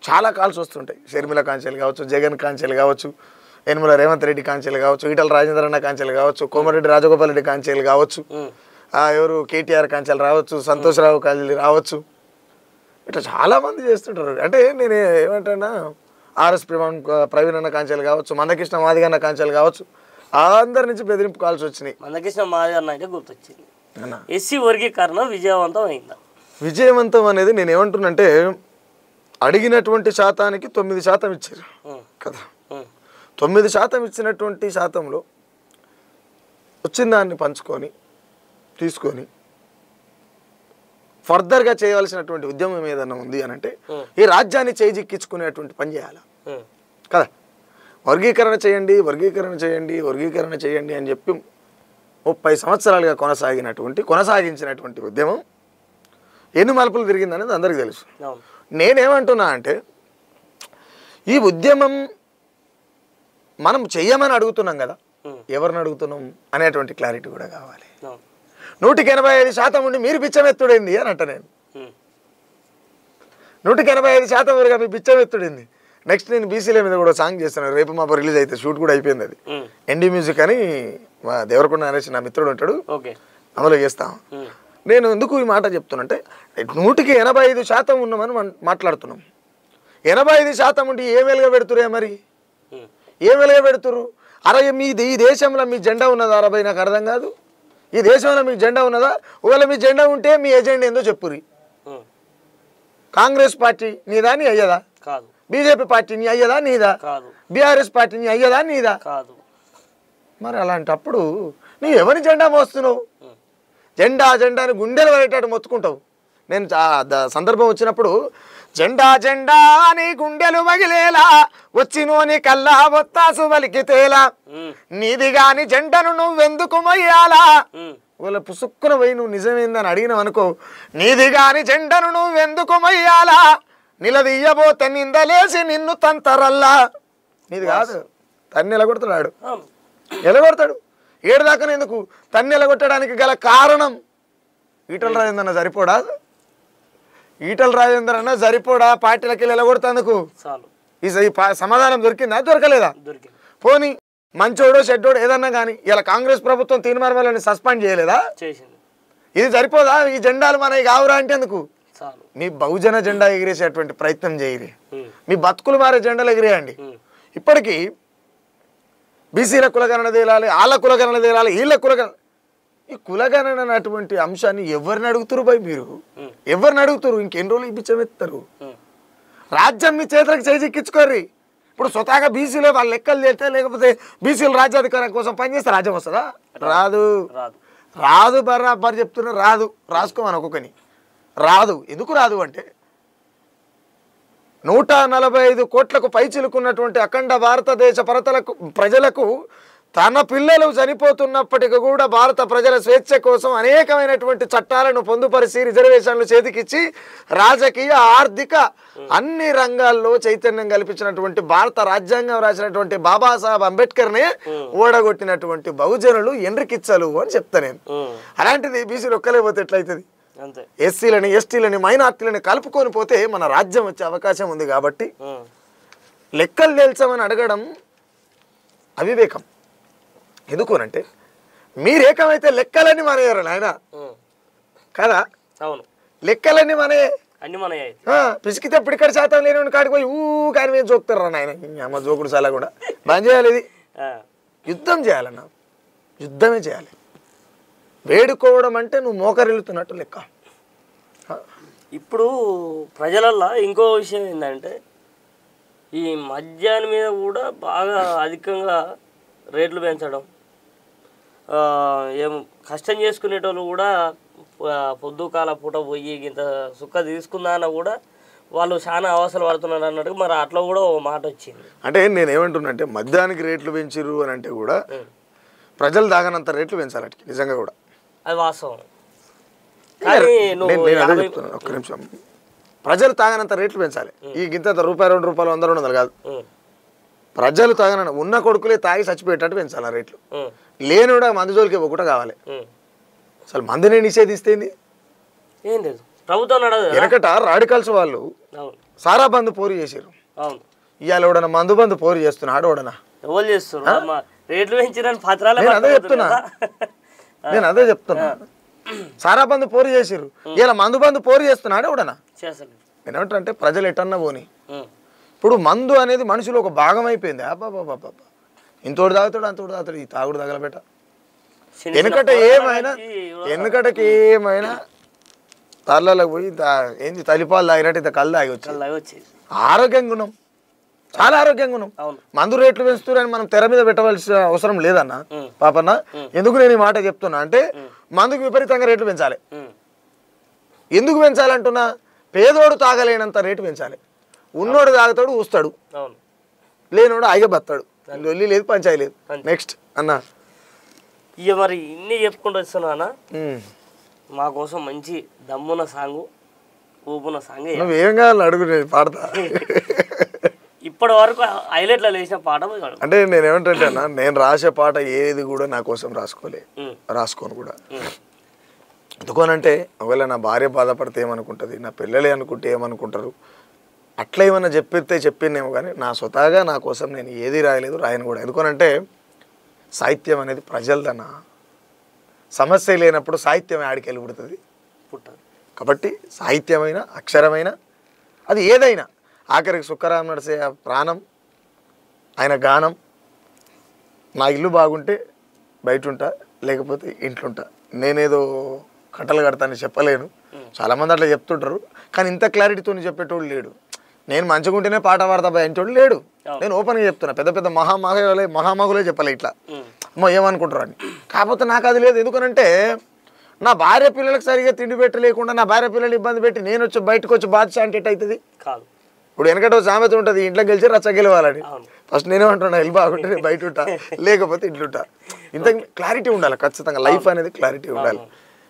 Speaker 2: చాలా కాల్స్ వస్తుంటాయి. షర్మిల కాంచెలు కావచ్చు, జగన్ కాంచెలు కావచ్చు, యనమల రేవంత్ రెడ్డి కాంచెలు కావచ్చు, ఈటల రాజేంద్ర అన్న కాంచెలు కావచ్చు, కోమరెడ్డి రాజగోపాల్ రెడ్డి కాంచెలు కావచ్చు, ఎవరు కేటీఆర్ కాంచెలు రావచ్చు, సంతోష్రావు కాంచెలు రావచ్చు. ఇట్లా చాలామంది చేస్తుంటారు. అంటే నేను ఏమంటున్నా, ఆర్ఎస్ ప్రవీణ్ అన్న కాంచెలు కావచ్చు, మందకృష్ణ మాదిగ అన్న కాంచెలు కావచ్చు, అందరి నుంచి బెదిరింపు కాల్స్ వచ్చినాయి.
Speaker 1: మందకృష్ణ మాదిగ అన్న అయితే గుర్తొచ్చింది. ఎస్సీ వర్గీకరణ విజయవంతం అయిందా? విజయవంతం
Speaker 2: అనేది నేను ఏమంటున్నంటే, అడిగినటువంటి శాతానికి 9% ఇచ్చారు కదా. 9% ఇచ్చినటువంటి శాతంలో వచ్చిన దాన్ని పంచుకొని తీసుకొని ఫర్దర్గా చేయవలసినటువంటి ఉద్యమం ఏదన్నా ఉంది అని అంటే ఈ రాజ్యాన్ని చేజిక్కించుకునేటువంటి పని చేయాలి కదా. వర్గీకరణ చేయండి, వర్గీకరణ చేయండి, వర్గీకరణ చేయండి అని చెప్పి 30 సంవత్సరాలుగా కొనసాగించినటువంటి ఉద్యమం ఎన్ని మలుపులు తిరిగిందనేది అందరికీ తెలుసు. నేనేమంటున్నా అంటే, ఈ ఉద్యమం మనం చెయ్యమని అడుగుతున్నాం కదా, ఎవరిని అడుగుతున్నాం అనేటువంటి క్లారిటీ కూడా కావాలి. 185% ఉండి మీరు బిచ్చమెత్తుడైంది అని అంట. నేను 185% వరకు మీ బిచ్చమెత్తుడింది. నెక్స్ట్ నేను బీసీల మీద కూడా సాంగ్ చేస్తాను, రేపు మాపు రిలీజ్ అయితే, షూట్ కూడా అయిపోయింది. అది ఎన్డీ మ్యూజిక్ అని మా దేవరకొండ నరేష్ నా మిత్రుడు ఉంటాడు, అందులో చేస్తాం. నేను ఎందుకు ఈ మాట చెప్తున్నంటే, 185% ఉన్నామని మాట్లాడుతున్నాం. 85% ఉండి ఏం వెలుగా పెడుతురే మరి, ఏం వెలుగా పెడుతురు? ఈ దేశంలో మీ జెండా ఉన్నదా? 60 నాకు అర్థం కాదు. ఈ దేశంలో మీకు జెండా ఉన్నదా? ఒకవేళ మీ జెండా ఉంటే మీ ఎజెండా ఏందో చెప్పురి. కాంగ్రెస్ పార్టీ నీదా, నీ అయ్యదా? బీజేపీ పార్టీ నీ అయ్యదా, నీదా? బీఆర్ఎస్ పార్టీ నీ అయ్యదా, నీదా? మరి అలాంటప్పుడు నీ ఎవరి జెండా మోస్తున్నావు? జెండాని గుండెలు పడేటట్టు మొత్తుకుంటావు. నేను సందర్భం వచ్చినప్పుడు, జెండా అని గుండెలు వగిలేలా వచ్చినోని కల్లా ఒత్తాసు వలికితేలా నీది గాని జెండను నువ్వెందుకు మొయ్యాలా? వాళ్ళ పుసుక్కున పోయి నువ్వు నిజమేందని అడిగినావు అనుకో, నీది గాని జెండను నువ్వెందుకు మొయ్యాలా? నిలదీయబోతే నిందలేసి నిన్ను తంతరల్లా. నీది కాదు, తన్ని ఎలగొడతాడు. ఎలగొడతాడు. ఏడుదాకా ఎందుకు తన్ని ఎలగొట్టడానికి గల కారణం, ఈటల రాజేంద్ర అన్న సరిపోడా? ఈటల రాజేంద్ర అన్న సరిపోడా పార్టీలకి ఎలగొడతాందుకు? ఈ సమాధానం దొరికిందా, దొరకలేదా? పోనీ మంచోడో చెడ్డోడు ఏదన్నా కానీ ఇలా కాంగ్రెస్ ప్రభుత్వం తీర్మార్వాలని సస్పెండ్ చేయలేదా? ఇది సరిపోదా? ఈ జెండాలు మనకి కావురా అంటే ఎందుకు? మీ బహుజన జెండా ఎగిరేసేటువంటి ప్రయత్నం చేయరి, మీ బతుకులు మారే జెండాలు ఎగిరేయండి. ఇప్పటికీ బీసీల కులగణన తేలాలి, వాళ్ళ కులగణన తేలాలి, వీళ్ళ కులగణన. ఈ కులగణన అన్నటువంటి అంశాన్ని ఎవరిని అడుగుతారు భయ్? మీరు ఎవరిని అడుగుతారు? ఇంకెన్ని రోజులు బిచ్చమెత్తారు? రాజ్యం మీ చేతులకు చేజిక్కించుకోర్రి. ఇప్పుడు స్వతహాగా బీసీలో వాళ్ళ లెక్కలు చేస్తే, లేకపోతే బీసీలు రాజ్యాధికారం కోసం పనిచేస్తే రాజ్యం వస్తుందా? రాదు. రాదు బరాబర్ చెప్తున్నా, రాదు. రాసుకోమని ఒక్కొక్కని రాదు. ఎందుకు రాదు అంటే, 145 కోట్లకు పైచిలుకున్నటువంటి అఖండ భారతదేశ ప్రజలకు తన పిల్లలు చనిపోతున్నప్పటికీ కూడా భారత ప్రజల స్వేచ్ఛ కోసం అనేకమైనటువంటి చట్టాలను పొందుపరిచి రిజర్వేషన్లు చేతికిచ్చి రాజకీయ, ఆర్థిక అన్ని రంగాల్లో చైతన్యం కల్పించినటువంటి భారత రాజ్యాంగం రాసినటువంటి బాబాసాహెబ్ అంబేద్కర్ని ఓడగొట్టినటువంటి బహుజనులు ఎండ్రికిచ్చలు అని చెప్తా నేను. అలాంటిది బీసీలు ఒక్కలేకపోతే ఎట్లయితుంది? ఎస్సీలని, ఎస్టీలని, మైనార్టీలని కలుపుకొని పోతే మన రాజ్యం వచ్చే అవకాశం ఉంది. కాబట్టి లెక్కలు తెలుసామని అడగడం అవివేకం. ఎందుకోనంటే, మీరు ఏకమైతే లెక్కలన్నీ మనయ్యారు నాయన కదా. లెక్కలన్నీ మనయే, పిసికితే పిడికడ శాతం లేని కాడికి పోయి కానీ మేము జోకుతారు రా నాయన. అమ్మ జోకుడు చాలా కూడా బంద్ చేయాలి. ఇది యుద్ధం చేయాలన్నా, యుద్ధమే చేయాలి. వేడుకోవడం అంటే నువ్వు మోకరిల్లుతున్నట్టు లెక్క.
Speaker 1: ఇప్పుడు ప్రజలల్లో ఇంకో విషయం ఏంటంటే, ఈ మద్యాన్ని మీద కూడా బాగా అధికంగా రేట్లు పెంచడం, ఏం కష్టం చేసుకునేటోళ్ళు కూడా పొద్దుకాల పూట పోయి ఇంత సుక్క తీసుకుందాన కూడా వాళ్ళు చాలా అవసరం పడుతున్నారు అన్నట్టు. మరి అట్లా కూడా ఓ మాట వచ్చింది.
Speaker 2: అంటే నేనేమంటున్నా అంటే, మద్యానికి రేట్లు పెంచిరు అని అంటే కూడా ప్రజలు తాగనంత రేట్లు పెంచాలి నిజంగా కూడా.
Speaker 1: అది వాస్తవం.
Speaker 2: ఒక్క నిమిషం, ప్రజలు తాగనంత రేట్లు పెంచాలి. ఈ గింత రూపాయి, 2 రూపాయలు, 100, 200 కాదు. ప్రజలు తాగన ఉన్న కొడుకులే తాగి చచ్చిపోయేటట్టు పెంచాలి ఆ రేట్లు. లేని కూడా మందు జోలికి ఒకటి కావాలి. అసలు మందునే నిషేధిస్తేంది
Speaker 1: ఏం లేదు ప్రభుత్వం.
Speaker 2: వెనకట రాడికల్స్ వాళ్ళు సారా బంధు పోరు చేసారు.
Speaker 1: అవును.
Speaker 2: ఇవాళ ఎవడన్నా మందు బంధు పోరు చేస్తున్నాడు ఎవడన్నా?
Speaker 1: ఎవరు చేస్తున్నారు? రేట్లు పెంచిరని పత్రాలే.
Speaker 2: నేను అదే చెప్తున్నా. సారా బంధు పోరు చేసిర్రు, ఇలా మందు బంధు పోరు చేస్తున్నాడు ఎవడన్నా? నేనేమంటారంటే ప్రజలు ఎటన్నా పోని. ఇప్పుడు మందు అనేది మనుషులు ఒక భాగం అయిపోయింది. అబ్బాబాబా ఇంతోడు తాగుతాడు అంతోడు తాగుతాడు, ఈ తాగుడు తగలబెట్ట. వెనుకటకి ఏమైనా తల్లకు పోయి ఏంది తలిపాలు తాగినట్టు ఇంత కళ్ళు తాగి వచ్చి ఆరోగ్యంగా ఉన్నాం, చాలా ఆరోగ్యంగా ఉన్నాం. మందు రేట్లు పెంచుతారని మనం తెర మీద పెట్టవలసిన అవసరం లేదన్న పాపన్న. ఎందుకు నేను ఈ మాట చెప్తున్నా అంటే మందుకు విపరీతంగా రేట్లు పెంచాలి. ఎందుకు పెంచాలంటున్నా, పేదోడు తాగలేనంత రేటు పెంచాలి. ఉన్నోడు తాగుతాడు ఊస్తాడు, లేనోడు ఆగబత్తాడు, లొల్లి లేదు పంచాయి లేదు. నెక్స్ట్ అన్న
Speaker 1: ఇక మరి ఇన్ని చెప్పుకుంటూ వస్తున్నా అన్న, మా కోసం మంచి దమ్మున సాంగు ఊపున సాంగ్
Speaker 2: నువ్వేం కావాలి అడుగు, నేను పాడతా.
Speaker 1: ఇప్పటి వరకు హైలైట్లో లేచిన పాట
Speaker 2: అంటే నేను ఏమంటే అన్న, నేను రాసే పాట ఏది కూడా నా కోసం రాసుకోను కూడా. ఎందుకోనంటే ఒకవేళ నా భార్య బాధపడితే ఏమనుకుంటుంది, నా పిల్లలే అనుకుంటే ఏమనుకుంటారు, అట్లా ఏమన్నా చెప్పిందేమో కానీ నా స్వతహాగా నా కోసం నేను ఏది రాయలేదు, రాయను కూడా. ఎందుకనంటే సాహిత్యం అనేది ప్రజలదన్న. సమస్య లేనప్పుడు సాహిత్యం ఆడికి వెళ్ళి పుడుతుంది. కాబట్టి సాహిత్యమైన అక్షరమైన అది ఏదైనా ఆఖరికి సుక్కరామ నరసయ్య ప్రాణం, ఆయన గానం. నా ఇల్లు బాగుంటే బయట ఉంటా, లేకపోతే ఇంట్లుంటా. నేనేదో కట్టలు కడతానని చెప్పలేను, చాలామంది అట్లా చెప్తుంటారు, కానీ ఇంత క్లారిటీతో చెప్పేటోడు లేడు. నేను మంచిగా ఉంటేనే పాట పాడతా బయటోడు లేడు. నేను ఓపెన్గా చెప్తున్నా, పెద్ద పెద్ద మహామహులే చెప్పలే ఇట్లా అమ్మో ఏమనుకుంటారు అని. కాకపోతే నాకు అది లేదు. ఎందుకనంటే నా భార్య పిల్లలకు సరిగా తిండి పెట్టలేకుండా నా భార్య పిల్లలు ఇబ్బంది పెట్టి నేను వచ్చి బయటకు వచ్చి బాధ్యత అంటే ఎట్టవుతుంది? ఇప్పుడు వెనకట సామెత ఉంటుంది, ఇంట్లో గెలిచి రచ్చ గెలవాలని. ఫస్ట్ నేనేమంటున్నా, ఇల్లు బాగుంటే నేను బయట ఉంటా, లేకపోతే ఇంట్లుంటా. ఇంత క్లారిటీ ఉండాలి ఖచ్చితంగా, లైఫ్ అనేది క్లారిటీ ఉండాలి.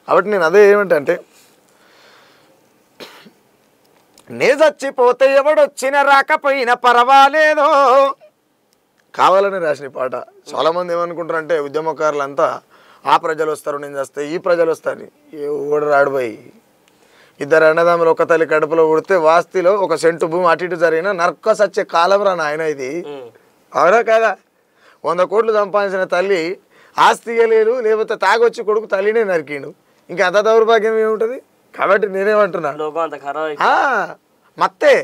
Speaker 2: కాబట్టి నేను అదే ఏమంటే నే చచ్చిపోతే ఎవడొచ్చినా రాకపోయినా పర్వాలేదో కావాలని రాసిన పాట. చాలామంది ఏమనుకుంటారు అంటే ఉద్యమకారులంతా ఆ ప్రజలు వస్తారు నేను చేస్తే, ఈ ప్రజలు వస్తారు, ఎవడు రాడిపోయి ఇద్దరు అన్నదమ్ములు ఒక తల్లి కడుపులో ఉడితే వాస్తిలో ఒక సెంటు భూమి అటు ఇటు జరిగిన నరక సచ్చే కాలం రా నాయన ఇది. అవునా కదా? 100 కోట్లు సంపాదించిన తల్లి ఆస్తి లేదు, లేకపోతే తాగొచ్చి కొడుకు తల్లినే నరికిండు, ఇంకా అంత దౌర్భాగ్యం ఏముంటుంది? కాబట్టి నేనేమంటున్నా మత్తే.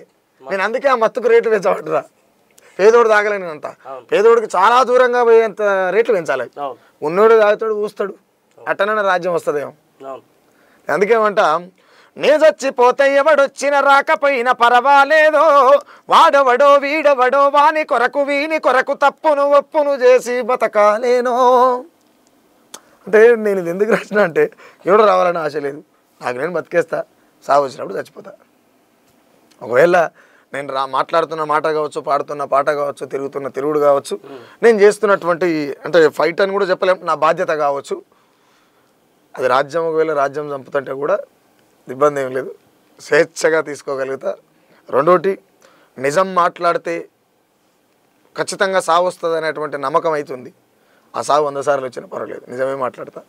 Speaker 2: నేను అందుకే ఆ మత్తుకు రేట్లు పెంచబడరా. పేదోడు తాగలేని అంత, పేదోడికి చాలా దూరంగా పోయేంత రేట్లు పెంచాలి. ఉన్నోడు తాగుతాడు ఊస్తాడు, అట్టనన్న రాజ్యం వస్తుందేమో. అందుకేమంటా, నే చచ్చిపోతే ఎవడొచ్చిన రాకపోయినా పర్వాలేదో, వాడవడో వీడవడో వాని కొరకు వీని కొరకు తప్పును ఒప్పును చేసి బతకాలేనో. అంటే నేను ఇది ఎందుకు రాసిన అంటే ఎవడు రావాలని ఆశ లేదు, నాకు నేను బతికేస్తా, సాగు వచ్చినప్పుడు చచ్చిపోతా. ఒకవేళ నేను మాట్లాడుతున్న మాట కావచ్చు, పాడుతున్న పాట కావచ్చు, తిరుగుతున్న తిరుగుడు కావచ్చు, నేను చేస్తున్నటువంటి అంటే ఫైట్ అని కూడా చెప్పలేం, నా బాధ్యత కావచ్చు, అది రాజ్యం ఒకవేళ రాజ్యం చంపుతుంటే కూడా ఇబ్బంది ఏం లేదు, స్వేచ్ఛగా తీసుకోగలుగుతా. రెండోటి, నిజం మాట్లాడితే ఖచ్చితంగా సాగు వస్తుంది అనేటువంటి నమ్మకం అవుతుంది. ఆ సాగు 100 సార్లు వచ్చినా పర్వాలేదు, నిజమే మాట్లాడతా,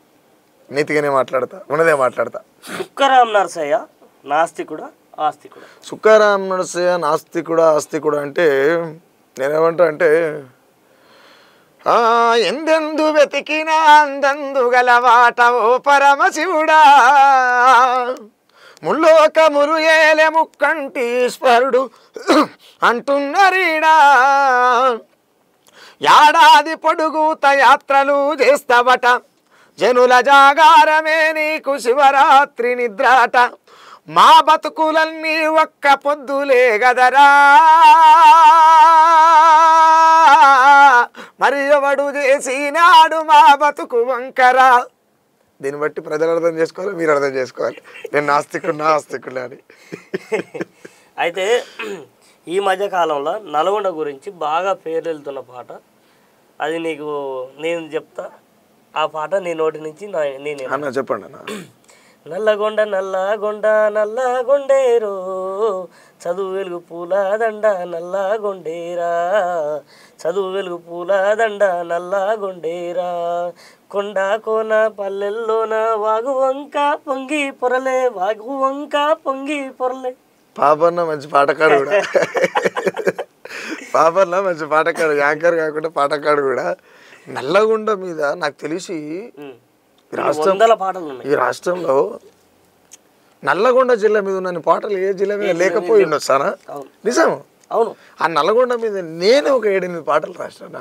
Speaker 2: నీతిగానే మాట్లాడతా, ఉన్నదే మాట్లాడతా.
Speaker 1: సుక్కరామ నరసయ్య నాస్తికుడా ఆస్తికుడా?
Speaker 2: సుక్కరామ నరసయ్య నాస్తికుడా ఆస్తికుడా అంటే నేనేమంటా అంటే ఎందెందు వెతికినా అందందు గలవాట ఓ పరమశివుడా, ముల్లోకములు ఏలే ముక్కంటీశ్వరుడు అంటున్నరీడా, ఏడాది పొడుగుత యాత్రలు చేస్తావట, జనుల జాగారమే నీకు శివరాత్రి నిద్రాట, మా బతుకులన్నీ ఒక్క పొద్దులే గదరా, మరి ఎవడు చేసినాడు మా బతుకు వంకరా. దీన్ని బట్టి ప్రజలు అర్థం చేసుకోవాలి, మీరు అర్థం చేసుకోవాలి, నేను ఆస్తికుడు అని.
Speaker 1: అయితే ఈ మధ్యకాలంలో నల్గొండ గురించి బాగా పేరు వెళ్తున్న పాట అది నీకు నేను చెప్తా, ఆ పాట నీ నోటి నుంచి నేను
Speaker 2: చెప్పండి అన్న.
Speaker 1: నల్లగొండ నల్లగొండ నల్లగొండేరో, చదువు వెలుగు పూల దండ నల్లగొండేరా, చదువు వెలుగు పూల దండ నల్లగొండేరా, కొండ కోన పల్లెల్లోన వాగు వంక పొంగి పొరలే, వాగు వంక పొంగి పొరలే.
Speaker 2: పాపన్న మంచి పాటకాడు కూడా. పాపన్న మంచి పాటకాడు, యాంకర్ కాకుండా పాటకాడు కూడా. నల్లగొండ మీద నాకు తెలిసి ఈ రాష్ట్రంలో నల్లగొండ జిల్లా మీద ఉన్న పాటలు ఏ జిల్లా మీద లేకపోయి ఉండొచ్చానా? నిజం.
Speaker 1: అవును.
Speaker 2: ఆ నల్లగొండ మీద నేనే ఒక 7-8 పాటలు రాసిన.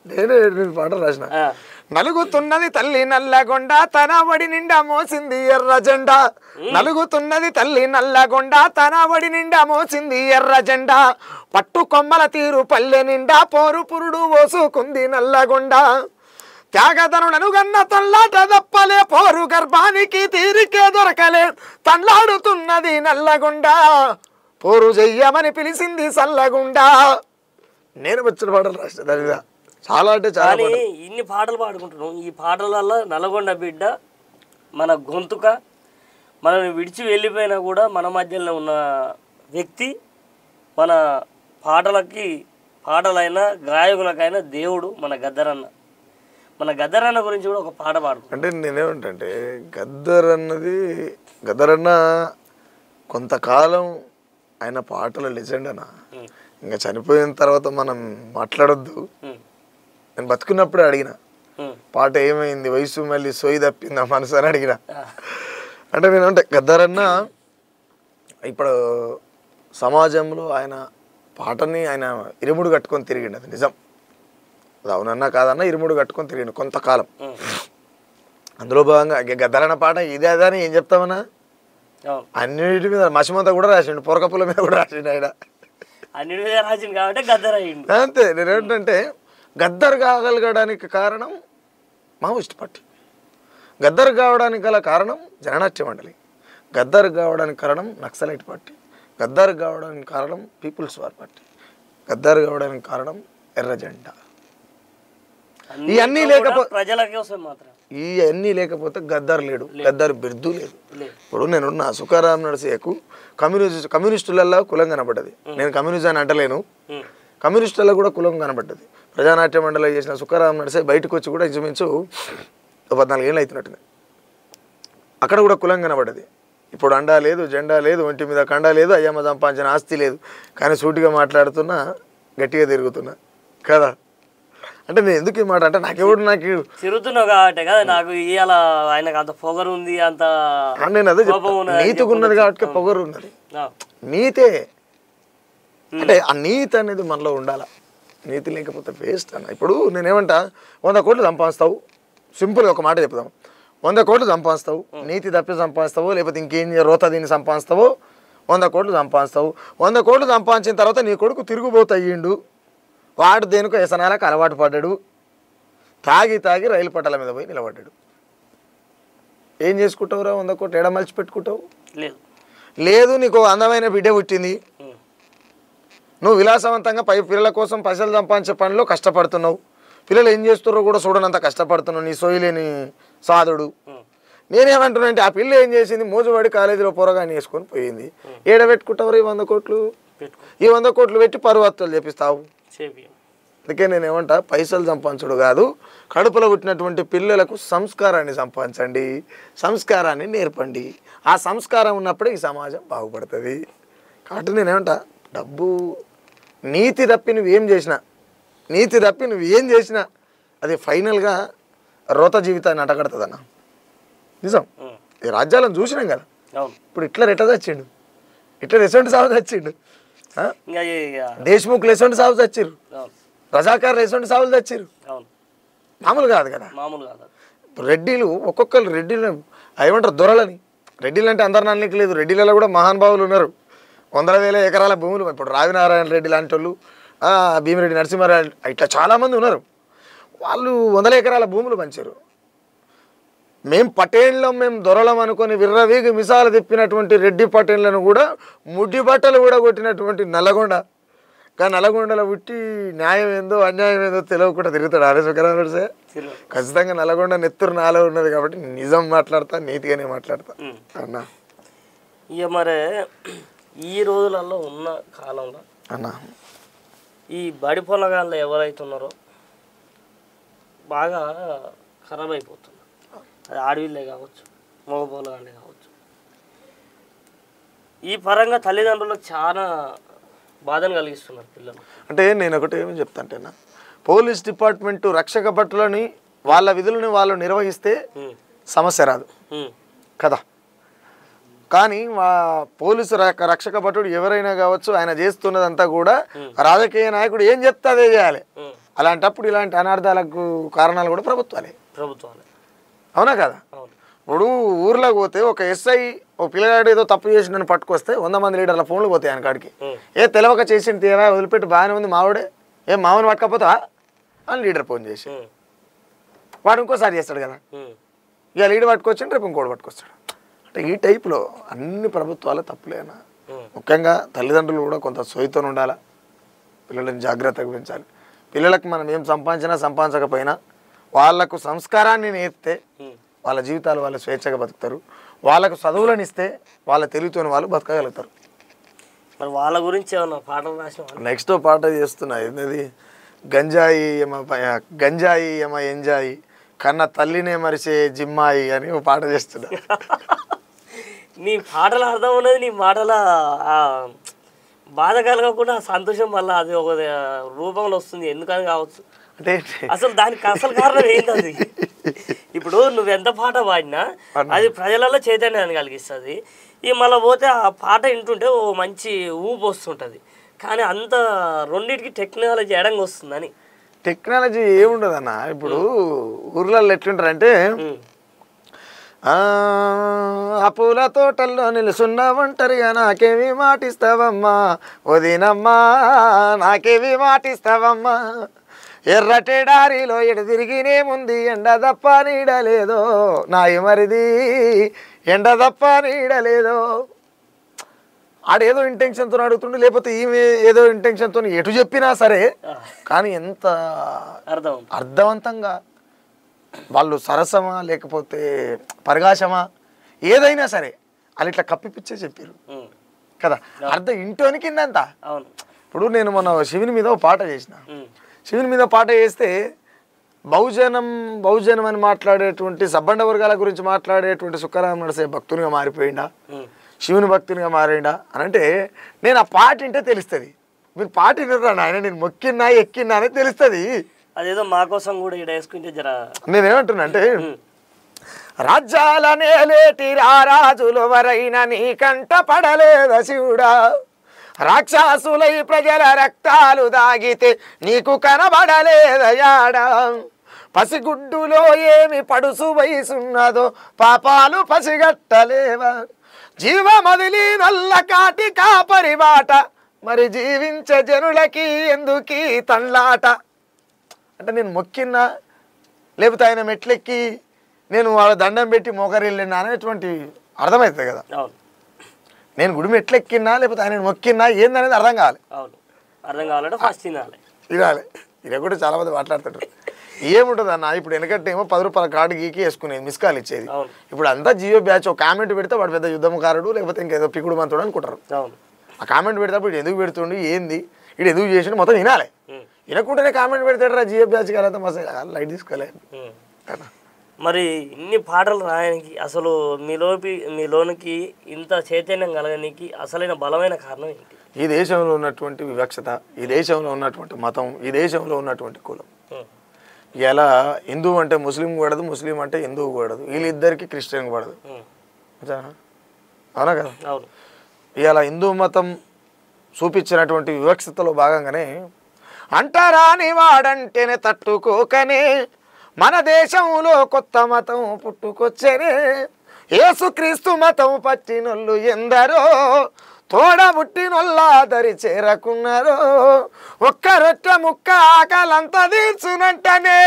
Speaker 2: నేనే 7-8 పాటలు రాసిన. నలుగుతున్నది తల్లి నల్లగొండ తన వడి నిండా మోసింది ఎర్ర జెండా. నలుగుతున్నది తల్లి నల్లగొండ తన వడి నిండా మోసింది ఎర్ర జెండా. పట్టు కొమ్మల తీరు పల్లె నిండా పోరు పురుడు ఓసుకుంది నల్లగొండ. త్యాగధనులను గన్న తల్లాట దప్పలే పోరు గర్భానికి తీరికే దొరకలే తల్లాడుతున్నది నల్లగొండ. పోరు చెయ్యమని పిలిచింది సల్లగుండా. నేను వచ్చిన పాటలు రాసిన దాని మీద చాలా అంటే చాలా.
Speaker 1: ఇన్ని పాటలు పాడుకుంటున్నాం. ఈ పాటలలో నల్గొండ బిడ్డ మన గొంతుక, మనల్ని విడిచి వెళ్ళిపోయినా కూడా మన మధ్యలో ఉన్న వ్యక్తి, మన పాటలైనా గాయకులకైనా దేవుడు మన గద్దరన్న. మన గద్దరన్న గురించి కూడా ఒక పాట పాడు.
Speaker 2: అంటే నేనేమంటే గద్దరన్న కొంతకాలం ఆయన పాటల లెజెండ్ అన్న. ఇంకా చనిపోయిన తర్వాత మనం మాట్లాడొద్దు. నేను బతుకున్నప్పుడే అడిగిన పాట ఏమైంది, వయసు మళ్ళీ సోయి తప్పిందా మనసు అని అడిగిన. అంటే నేనంటే గద్దరన్న ఇప్పుడు సమాజంలో ఆయన పాటని ఆయన ఇరుముడు కట్టుకొని తిరిగిండు. అది నిజం. అది అవునన్నా కాదన్నా ఇరుముడు కట్టుకొని తిరిగిండు కొంతకాలం. అందులో భాగంగా గద్దరన్న పాట ఇదే అదా అని ఏం చెప్తామన్నా, అన్నిటి మీద మసిమంతా కూడా రాసిండు, పొరకపుల మీద కూడా రాసిండు ఆయన.
Speaker 1: అన్నిటి మీద రాసిండు కాబట్టి గద్దర్ అయ్యిండు.
Speaker 2: అంతే. నేనేంటంటే గద్దర్ కాగలగడానికి కారణం మావోయిస్ట్ పార్టీ. గద్దర్ కావడానికి గల కారణం జననాట్య మండలి. గద్దర్ కావడానికి కారణం నక్సలైట్ పార్టీ. గద్దర్ కావడానికి కారణం పీపుల్స్ వార్ పార్టీ. గద్దర్ కావడానికి కారణం ఎర్ర జెండా. ఇవన్నీ లేకపోతే
Speaker 1: ప్రజల కోసం మాత్రం
Speaker 2: ఇవన్నీ లేకపోతే గద్దర్ లేడు, గద్దర్ బిర్దు లేదు. ఇప్పుడు నేనున్న సుఖారాం నరసయ్యకు కమ్యూనిస్టులలో కులం కనబడ్డది. నేను కమ్యూనిజాన్ని అంటలేను, కమ్యూనిస్టులలో కూడా కులం కనబడ్డది. ప్రజానాట్య మండలి చేసిన సుఖారాం నరసయ్య బయటకు వచ్చి కూడా ఇంచుమించు 14 ఏళ్ళు అవుతున్నట్టుంది. అక్కడ కూడా కులం కనబడ్డది. ఇప్పుడు అండా లేదు, జెండా లేదు, ఒంటి మీద కండా లేదు, అయ్యమ్మ సంపాదించిన ఆస్తి లేదు. కానీ సూటిగా మాట్లాడుతున్నా, గట్టిగా తిరుగుతున్నా కదా. అంటే నేను ఎందుకు ఈ మాట అంటే నాకెవడు నాకు
Speaker 1: తిరుగుతున్నావు కాబట్టి కదా నాకు ఇవాళ ఆయనకు అంత పొగరు ఉంది, అంత
Speaker 2: నేను అదే నీతిగా ఉన్నది కాబట్టి పొగరు ఉన్నది. నీతే అంటే ఆ నీతి అనేది మనలో ఉండాల. నీతి లేకపోతే వేస్ట్ అన్న. ఇప్పుడు నేనేమంటా 100 కోట్లు సంపాదిస్తావు, సింపుల్గా ఒక మాట చెప్తాం. 100 కోట్లు సంపాదిస్తావు, నీతి తప్పి సంపాదిస్తావో లేకపోతే ఇంకేం రోత దీన్ని సంపాదిస్తావో 100 కోట్లు సంపాదిస్తావు. 100 కోట్లు సంపాదించిన తర్వాత నీ కొడుకు తిరుగుబోతు అయ్యిండు. వాడు దేనికో వ్యసనాలకు అలవాటు పడ్డాడు. తాగి రైలు పట్టాల మీద పోయి నిలబడ్డాడు. ఏం చేసుకుంటావురా? 100 కోట్లు ఎడ మలిచి పెట్టుకుంటావు? లేదు. నీకు అందమైన బిడ్డ పుట్టింది, నువ్వు విలాసవంతంగా పిల్లల కోసం పైసలు సంపాదించే పనిలో కష్టపడుతున్నావు. పిల్లలు ఏం చేస్తున్నారో కూడా చూడనంత కష్టపడుతున్నావు, నీ సోయిలేని సాధుడు. నేనేమంటున్నా అంటే ఆ పిల్ల ఏం చేసింది, మోజువాడి కాలేజీలో పొరగాని వేసుకొని పోయింది. ఏడ పెట్టుకుంటావు ఈ 100 కోట్లు? ఈ 100 కోట్లు పెట్టి పరువత్తులు చేపిస్తావు. అందుకే నేనేమంటా, పైసలు సంపాదించడు కాదు, కడుపులో పుట్టినటువంటి పిల్లలకు సంస్కారాన్ని సంపాదించండి, సంస్కారాన్ని నేర్పండి. ఆ సంస్కారం ఉన్నప్పుడే ఈ సమాజం బాగుపడుతుంది. కాబట్టి నేనేమంటా, డబ్బు నీతి తప్పి నువ్వు ఏం చేసినా అది ఫైనల్గా రోత జీవితాన్ని అటగడుతుందన్న. నిజం. ఈ రాజ్యాలను చూసినాం కదా. ఇప్పుడు హిట్లర్ ఎట్లా చచ్చిండు, హిట్లర్ ఎసొంటి సాగు చచ్చిండు, దేశ్ముఖ్ ఎసొంటి సాగు చచ్చిర్రు, రజాకారులు ఎసొంటి సాగులు చచ్చిర్రు. మామూలు కాదు కదా. రెడ్డిలు ఒక్కొక్కరు రెడ్డిలు ఏమంటారు దొరలని. రెడ్డిలు అంటే అందరు నాన్నకి లేదు, రెడ్డిలలో కూడా మహానుభావులు ఉన్నారు. 100,000 ఎకరాల భూములు. ఇప్పుడు రావినారాయణ రెడ్డి లాంటి వాళ్ళు, భీమిరెడ్డి నరసింహారావు, ఇట్లా చాలామంది ఉన్నారు. వాళ్ళు 100 ఎకరాల భూములు పంచారు. మేము పటేళ్ళం, మేము దొరలం అనుకొని విర్రవీగి మిసాలు తిప్పినటువంటి రెడ్డి పటేళ్లను కూడా ముడ్డి బట్టలు కూడా కొట్టినటువంటి నల్లగొండ. కానీ నల్లగొండలో పుట్టి న్యాయం ఏందో అన్యాయం ఏందో తెలియకుండా తిరుగుతాడు ఆరేశ్వరరావు సార్. ఖచ్చితంగా నల్లగొండ నెత్తురు నాలో ఉన్నది కాబట్టి నిజం మాట్లాడతా, నీతిగానే మాట్లాడతా అన్నా.
Speaker 1: ఇక మరి ఈ రోజులలో ఉన్న కాలంలో
Speaker 2: అన్నా
Speaker 1: ఈ బడి పొలగాళ్ళు ఎవరైతే ఉన్నారో బాగా ఖరాబ్ అయిపోతున్నారు. అది ఆడవిళ్ళే కావచ్చు, మగ పొలగాళ్ళే కావచ్చు. ఈ పరంగా తల్లిదండ్రులకు చాలా బాధను కలిగిస్తున్నారు పిల్లలు.
Speaker 2: అంటే నేను ఒకటి ఏమని చెప్తాంటేనా, పోలీస్ డిపార్ట్మెంట్ రక్షక భటులని వాళ్ళ విధులను వాళ్ళు నిర్వహిస్తే సమస్య రాదు కదా. కానీ పోలీసు రక్షక భటుడు ఎవరైనా కావచ్చు, ఆయన చేస్తున్నదంతా కూడా రాజకీయ నాయకుడు ఏం చెప్తే అదే చేయాలి. అలాంటప్పుడు ఇలాంటి అనార్థాలకు కారణాలు కూడా ప్రభుత్వాలే. అవునా కదా. ఇప్పుడు ఊర్లోకి పోతే ఒక ఎస్ఐ ఒక పిల్లగాడు ఏదో తప్పు చేసి నన్ను పట్టుకొస్తే 100 మంది లీడర్ల ఫోన్లు పోతాయి ఆయన కాడికి. తెలవక చేసింది తీరా వదిలిపెట్టి బాగానే ఉంది మావాడే, మామని పట్టుకపోతా అని లీడర్ ఫోన్ చేసి వాడు ఇంకోసారి చేస్తాడు కదా. ఇక లీడర్ పట్టుకొచ్చి రేపు ఇంకోటి పట్టుకొస్తాడు. అంటే ఈ టైప్లో అన్ని ప్రభుత్వాలు తప్పులేనా. ముఖ్యంగా తల్లిదండ్రులు కూడా కొంత సొయ్యతో ఉండాలా, పిల్లలని జాగ్రత్తగా పెంచాలి. పిల్లలకు మనం ఏం సంపాదించకపోయినా వాళ్ళకు సంస్కారాన్ని నేర్పితే వాళ్ళ జీవితాలు వాళ్ళు స్వేచ్ఛగా బతుకుతారు. వాళ్ళకు చదువులను ఇస్తే వాళ్ళ తెలివితోని వాళ్ళు బతకగలుగుతారు.
Speaker 1: మరి వాళ్ళ గురించి ఏమన్నా పాటలు రాసిన?
Speaker 2: నెక్స్ట్ పాట చేస్తున్నా, ఏంటది, గంజాయి ఏమ ఎంజాయి కన్నా తల్లినే మరిసే జిమ్మాయి అని ఒక పాట చేస్తున్నా.
Speaker 1: నీ పాటలు అర్థం ఉన్నది, నీ మాటల బాధ కలగకుండా సంతోషం వల్ల అది ఒక రూపంలో వస్తుంది. ఎందుకని కావచ్చు
Speaker 2: అంటే
Speaker 1: అసలు దానికి అసలు కారణం ఏంటది? ఇప్పుడు నువ్వెంత పాట పాడినా అది ప్రజలలో చైతన్యాన్ని కలిగిస్తుంది. ఇక మళ్ళీ పోతే ఆ పాట వింటుంటే ఓ మంచి ఊపు వస్తుంటుంది. కానీ అంత రెండింటికి టెక్నాలజీ ఎడంగా వస్తుందని.
Speaker 2: టెక్నాలజీ ఏముండదు అన్న. ఇప్పుడు ఊర్లలో ఎట్లుంటారంటే, ఆ పూల తోటల్లో నిలుసున్న ఒంటరిగా నాకేవి మాటిస్తావమ్మా వదినమ్మా, నాకేవి మాటిస్తావమ్మా, ఎర్రటెడారిలో ఎడు తిరిగినే ముందు ఎండ తప్ప నీడలేదో, నాయి మరిది ఎండ తప్ప నీడలేదో. ఆడేదో ఇంటెన్షన్తో అడుగుతుండే, లేకపోతే ఈమె ఏదో ఇంటెన్షన్తో ఎటు చెప్పినా సరే, కానీ ఎంత అర్థవంతంగా వాళ్ళు సరసమా లేకపోతే పరిగాశమా ఏదైనా సరే వాళ్ళు ఇట్లా కప్పిపిచ్చే చెప్పారు కదా. అర్థం ఇంటోని కిందంతా. ఇప్పుడు నేను మొన్న శివుని మీద ఒక పాట చేసిన. శివుని మీద పాట చేస్తే బహుజనం అని మాట్లాడేటువంటి సబ్బండ వర్గాల గురించి మాట్లాడేటువంటి సుఖరామ నరసే భక్తునిగా మారిపోయిందా, శివుని భక్తునిగా మారిండా అని అంటే నేను ఆ పాట వింటే తెలుస్తుంది. మీరు పాట వినరా నాయన, నేను మొక్కిన్నా ఎక్కిన్నా అనేది తెలుస్తుంది.
Speaker 1: అదేదో మా కోసం కూడా ఇక్కడ వేసుకుంటే జర.
Speaker 2: నేనేమంటున్నా అంటే, రాజ్యాలనే లేటి రారాజులు వరైనా నీ కంట పడలేద శివుడా, రాక్షసులై ప్రజల రక్తాలు దాగితే నీకు కనబడలేదయాడా, పసిగుడ్డులో ఏమి పడుసు వయసున్నదో పాపాలు పసిగట్టలేవా, జీవమదిలి నల్ల కాటి కాపరి బాట మరి జీవించే జనులకి ఎందుకీ తండ్లాట. అంటే నేను మొక్కిన్నా లేకపోతే ఆయన మెట్లెక్కి నేను వాళ్ళ దండం పెట్టి మోకరిల్లినా అనేటువంటి అర్థమవుతుంది కదా. నేను గుడి మెట్లెక్కిన్నా లేకపోతే ఆయన మొక్కిన్నా ఏందనేది అర్థం కావాలి.
Speaker 1: అర్థం కావాలంటే ఫస్ట్
Speaker 2: తినాలి. ఇది కూడా చాలా మంది మాట్లాడుతుంటారు. ఏముంటుంది అన్న, ఇప్పుడు ఎందుకంటే ఏమో 10 రూపాయల కార్డు గీకి వేసుకునేది, మిస్ కాల్ ఇచ్చేది. ఇప్పుడు అంతా జియో బ్యాచ్ ఒక కామెంట్ పెడితే వాడు పెద్ద యుద్ధంకారుడు లేకపోతే ఇంకేదో పికుడు మంతుడు అనుకుంటారు. ఆ కామెంట్ పెడితే ఎందుకు పెడుతుండు, ఏంది ఇటు ఎందుకు చేసిండు మొత్తం వినాలి. వినకుండానే కామెంట్ పెడతాడు జియో బ్యాచ్ కదా, మస్తు లైట్ తీసుకోలేదు.
Speaker 1: మరి ఇన్ని పాటలు రాయడానికి అసలు మీలోనికి ఇంత చైతన్యం కలగడానికి అసలైన బలమైన కారణం ఏంటి?
Speaker 2: ఈ దేశంలో ఉన్నటువంటి వివక్షత, ఈ దేశంలో ఉన్నటువంటి మతం, ఈ దేశంలో ఉన్నటువంటి కులం. ఇలా హిందూ అంటే ముస్లిం పడదు, ముస్లిం అంటే హిందువు పడదు, వీళ్ళిద్దరికి క్రిస్టియన్ పడదు. అవునా కదా. ఇలా హిందూ మతం చూపించినటువంటి వివక్షతలో భాగంగానే అంటారాని వాడంటేనే తట్టుకోకనే మన దేశంలో కొత్త మతం పుట్టుకొచ్చనే, యేసుక్రీస్తు మతం పట్టినోళ్ళు ఎందరో తోడబుట్టినొల్లా దరి చేరకున్నారో, ఒక్క రొట్టె ముక్క ఆకలంతా తీర్చునంటనే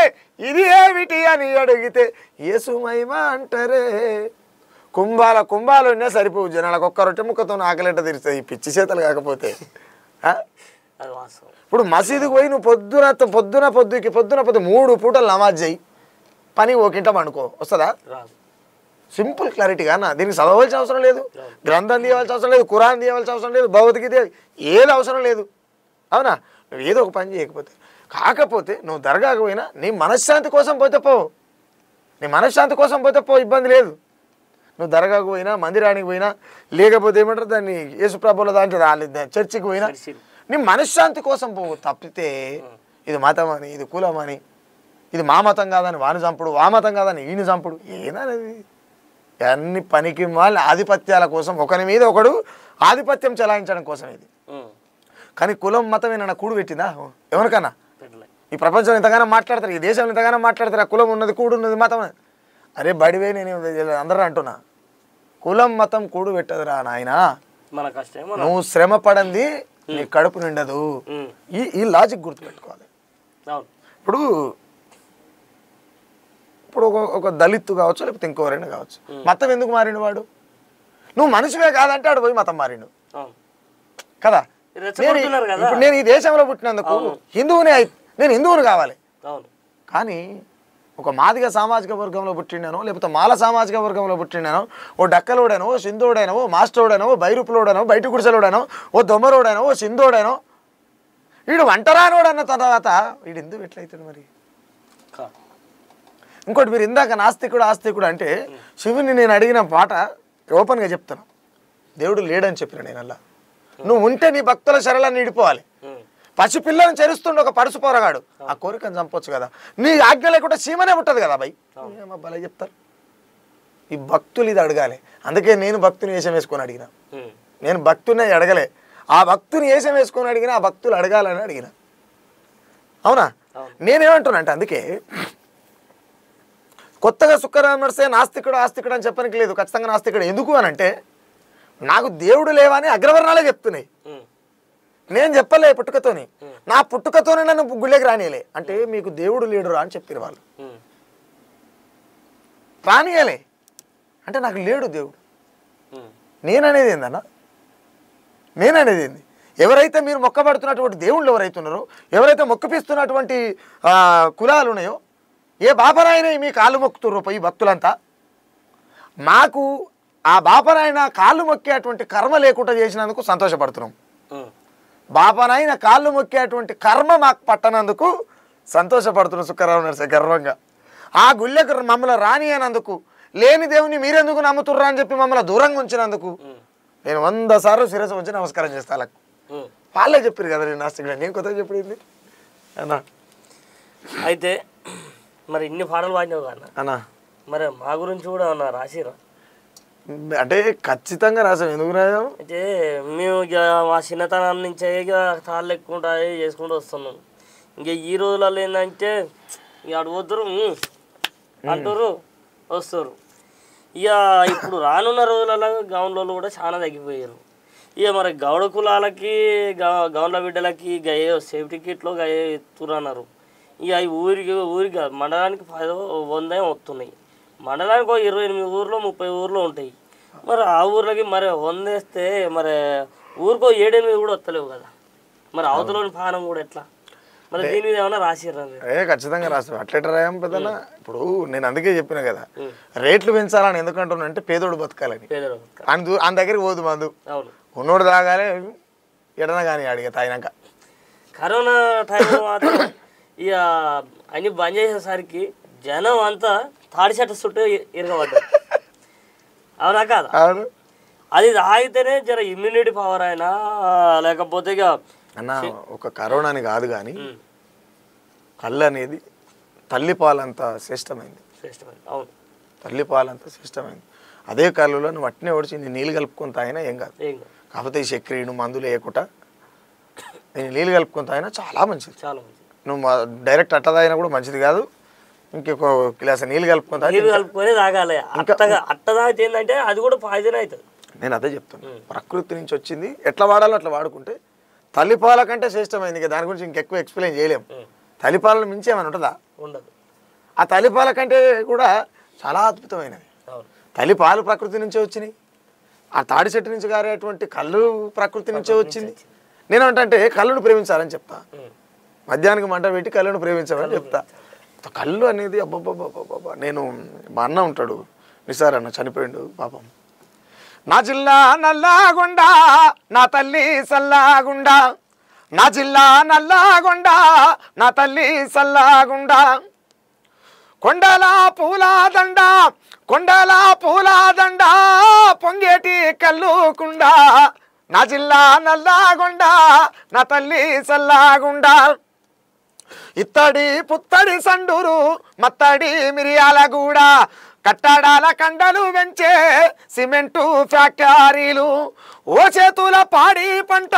Speaker 2: ఇది ఏమిటి అని అడిగితే యేసు మహిమ అంటారే. కుంభాలు ఉన్నా సరిపోవు జనాలకు, ఒక్క రొట్టె ముక్కతో ఆకలింట తీరుస్తుంది ఈ పిచ్చి చేతలు కాకపోతే. ఇప్పుడు మసీదుకు పోయి నువ్వు పొద్దున 3 పూటలు నమాజ్ చేయి, పని ఓకింట పండుకో, వస్తుందా? సింపుల్ క్లారిటీగా అన్న. దీనికి చదవలసిన అవసరం లేదు, గ్రంథం తీయవలసిన అవసరం లేదు, ఖురాన్ తీయవలసిన అవసరం లేదు, భగవద్గీత ఏది అవసరం లేదు. అవునా? నువ్వు ఏదో ఒక పని చేయకపోతే, కాకపోతే నువ్వు దర్గాకు పోయినా నీ మనశ్శాంతి కోసం పోతే పో, ఇబ్బంది లేదు. నువ్వు దర్గాకు పోయినా మందిరానికి పోయినా లేకపోతే ఏమంటారు దాన్ని యేసుప్రభుల దాంట్లో చర్చికి పోయినా నీ మనశ్శాంతి కోసం పోవు తప్పితే ఇది మతం అని ఇది కులం అని ఇది మా మతం కాదని వాని చంపుడు వా మతం కాదని ఈయన చంపుడు ఏదనేది అన్ని పనికి వాళ్ళ ఆధిపత్యాల కోసం ఒకరి మీద ఒకడు ఆధిపత్యం చెలాయించడం కోసం ఇది. కానీ కులం మతం ఏమన్నా కూడు పెట్టిందా ఎవరికన్నా? ఈ ప్రపంచం ఇంతగానో మాట్లాడతారు, ఈ దేశంలో ఇంతగానో మాట్లాడతారు, కులం ఉన్నది కూడు ఉన్నది మతం. అరే బడివే నేను అందరూ అంటున్నా కులం మతం కూడు పెట్టదురా నాయన, నువ్వు శ్రమ పడంది నీ కడుపు నిండదు. ఈ లాజిక్ గుర్తుపెట్టుకోవాలి. ఇప్పుడు ఇప్పుడు ఒక దళిత్తు కావచ్చు లేకపోతే ఇంకోరైనా కావచ్చు, మతం ఎందుకు మారిండు వాడు? నువ్వు మనిషివే కాదంటే ఆడు పోయి మతం మారిండు కదా. ఇప్పుడు నేను ఈ దేశంలో పుట్టినందుకు హిందువునే, నేను హిందువుని కావాలి. కానీ ఒక మాదిగ సామాజిక వర్గంలో పుట్టిండానో లేకపోతే మాల సామాజిక వర్గంలో పుట్టిండానో, ఓ డక్కలోడనో ఓ సింధోడైనో ఓ మాస్టరోడనో ఓ బైరుపులోడనో బయట గుడిసెలోడనో ఓ దొమ్మరోడనో ఓ సింధోడైనో వీడు వంటరానోడు అన్న తర్వాత వీడు ఎందుకు ఎట్లయితాడు మరి? ఇంకోటి మీరు ఇందాక నాస్తికుడు ఆస్తికుడు అంటే శివుని నేను అడిగిన పాట ఓపెన్గా చెప్తాను, దేవుడు లేడని చెప్పిన నేను అలా. నువ్వు ఉంటే నీ భక్తుల శరళాన్ని నిడిపోవాలి. పసిపిల్లని చెరుస్తుండే ఒక పరుసు పోరగాడు, ఆ కోరికను చంపొచ్చు కదా. నీ ఆజ్ఞ లేకుండా సీమనే ఉంటుంది కదా భయ్. భలే చెప్తారు ఈ భక్తులు, ఇది అడగాలి. అందుకే నేను భక్తుని వేషం వేసుకొని అడిగిన, నేను భక్తునే అడగలే, ఆ భక్తుని వేషం వేసుకొని అడిగిన, ఆ భక్తులు అడగాలని అడిగిన. అవునా? నేనేమంటున్నా అంటే అందుకే కొత్తగా సుక్కరామ నడిస్తే నాస్తికుడు ఆస్తికుడు అని చెప్పడానికి లేదు, ఖచ్చితంగా నాస్తికుడు. ఎందుకు అని అంటే నాకు దేవుడు లేవని అగ్రవర్ణాలే చెప్తున్నాయి, నేను చెప్పలే పుట్టుకతోని. నా పుట్టుకతోనే నన్ను గుళ్ళకి రానియలే. అంటే మీకు దేవుడు లేడురా అని చెప్పారు వాళ్ళు, రానియలే అంటే నాకు లేడు దేవుడు. నేననేది ఏందన్నా, నేననేది ఏంది? ఎవరైతే మీరు మొక్కబడుతున్నటువంటి దేవుళ్ళు ఎవరైతున్నారో, ఎవరైతే మొక్కపిస్తున్నటువంటి కులాలు ఉన్నాయో, ఏ బాపరాయన మీ కాళ్ళు మొక్కుతుర్రో పోయి భక్తులంతా, మాకు ఆ బాపరాయన కాళ్ళు మొక్కేటువంటి కర్మ లేకుండా చేసినందుకు సంతోషపడుతున్నాం. బాపనాయన కాళ్ళు మొక్కేటువంటి కర్మ మాకు పట్టనందుకు సంతోషపడుతున్నాం సుక్కరావు నరసే గర్వంగా. ఆ గుళ్ళకు మమ్మల్ని రాని అనందుకు, లేని దేవుని మీరెందుకు నమ్ముతుర్రా అని చెప్పి మమ్మల్ని దూరంగా ఉంచినందుకు నేను 100 సార్లు శిరస్సు వచ్చి నమస్కారం చేస్తా. వాళ్ళకు వాళ్ళే చెప్పారు కదా నేను నాస్తికుడు, నేను కొత్తగా చెప్పింది అన్నా.
Speaker 1: అయితే మరి ఇన్ని పాటలు పాడినావు అన్న
Speaker 2: అన్నా,
Speaker 1: మరి మా గురించి కూడా అన్న రాసిరా?
Speaker 2: అంటే ఖచ్చితంగా రాసాం. ఎందుకు రాసాం
Speaker 1: అయితే మేము ఇక మా చిన్నతనం నుంచే ఇక తాళ్ళు ఎక్కుంటాయి చేసుకుంటూ వస్తున్నాం. ఇంక ఈ రోజులలో ఏంటంటే ఇక అటు పోతురు అంటారు వస్తారు. ఇక ఇప్పుడు రానున్న రోజులలో గౌన్లలో కూడా చాలా తగ్గిపోయారు. ఇక మరి గౌడ కులాలకి గౌన్ల బిడ్డలకి గయే సేఫ్టీ కిట్లో గయే ఎత్తురన్నారు. ఇక అవి ఊరికి మండలానికి 100 వస్తున్నాయి. మండలానికి 28 ఊర్లో 30 ఊర్లో ఉంటాయి. మరి ఆ ఊర్లకి మరి 100 వేస్తే మరి ఊరికో 7-8 కూడా వస్తలేవు కదా. మరి అవతలోని పానం కూడా ఎట్లా? మరి దీని మీద ఏమన్నా రాసిర్రా?
Speaker 2: ఖచ్చితంగా రాస్తాం. అట్లెట్ రాయం పెద్దనా. ఇప్పుడు నేను అందుకే చెప్పిన కదా, రేట్లు పెంచాలని ఎందుకంటున్నా అంటే పేదోడు బతకాలని. ఆయన దగ్గరికి పోదు మందు, ఉన్నోడు తాగాలి ఎడనా కానీ అడిగా తాగినాక.
Speaker 1: కరోనా టైంలో మాత్రం ఇక అన్ని బంద్ చేసేసరికి జనం అంతా తాడి చెట్టు చుట్టూ ఇరగబడ్డారు. అవునా కాదా? అది తాగితేనే జర ఇమ్యూనిటీ పవర్ అయినా లేకపోతే ఇక
Speaker 2: అన్న ఒక కరోనాని కాదు కానీ కళ్ళు అనేది తల్లిపాలంత శ్రేష్టమైంది.
Speaker 1: అవును,
Speaker 2: తల్లిపాలంత శ్రేష్టమైంది. అదే కళ్ళులో నువ్వు అట్నే ఒడిచి నీ నీళ్ళు కలుపుకొని తాగినా ఏం కాదు. కాకపోతే ఈ చక్కెర మందులు వేయకుండా నేను నీళ్ళు కలుపుకొని తాగినా చాలా మంచిది.
Speaker 1: చాలా మంచిది.
Speaker 2: నువ్వు డైరెక్ట్ అట్ట తాగినా కూడా మంచిది కాదు. ఇంకొక గ్లాస్ నీళ్ళు
Speaker 1: కలుపుకొని తాగాలి. అట్ట తాగితే ఏంటంటే అది కూడా పాయిజన్ అవుతుంది.
Speaker 2: నేను అదే చెప్తాను, ప్రకృతి నుంచి వచ్చింది ఎట్లా వాడాలో అట్లా వాడుకుంటే తల్లిపాల కంటే శ్రేష్టమైంది. ఇక దాని గురించి ఇంకెక్కువ ఎక్స్ప్లెయిన్ చేయలేము. తల్లిపాలను మించి ఏమైనా ఉంటుందా?
Speaker 1: ఉండదు.
Speaker 2: ఆ తల్లిపాల కంటే కూడా చాలా అద్భుతమైనది. తల్లిపాలు ప్రకృతి నుంచే వచ్చినాయి. ఆ తాడి చెట్టు నుంచి గారేటువంటి కళ్ళు ప్రకృతి నుంచే వచ్చింది. నేనేమంటే కళ్ళును ప్రేమించాలని చెప్తా, మధ్యాహ్నానికి మంట పెట్టి కళ్ళును ప్రేమించాలని చెప్తా. కళ్ళు అనేది అబ్బబ్బబ్బబ్బబ్బా. నేను మా అన్న ఉంటాడు నిసార్ అన్న, చనిపోయిండు పాపం. నా జిల్లా నల్లాగొండ నా తల్లి సల్లాగుండ, నా జిల్లా నల్లాగొండ నా తల్లి సల్లాగుండ, కొండల పూల దండ కొండల పూల దండ పొంగేటి కల్లుకుండ నా జిల్లా నల్లాగొండ నా తల్లి సల్లాగుండ ఇత్తడి పుత్తడి సండూరు మత్తడి మిరియాలగూడ కట్టడాల కండలు వెంచే సిమెంటు ఫ్యాక్టరీలు ఓ చేతుల పాడి పంట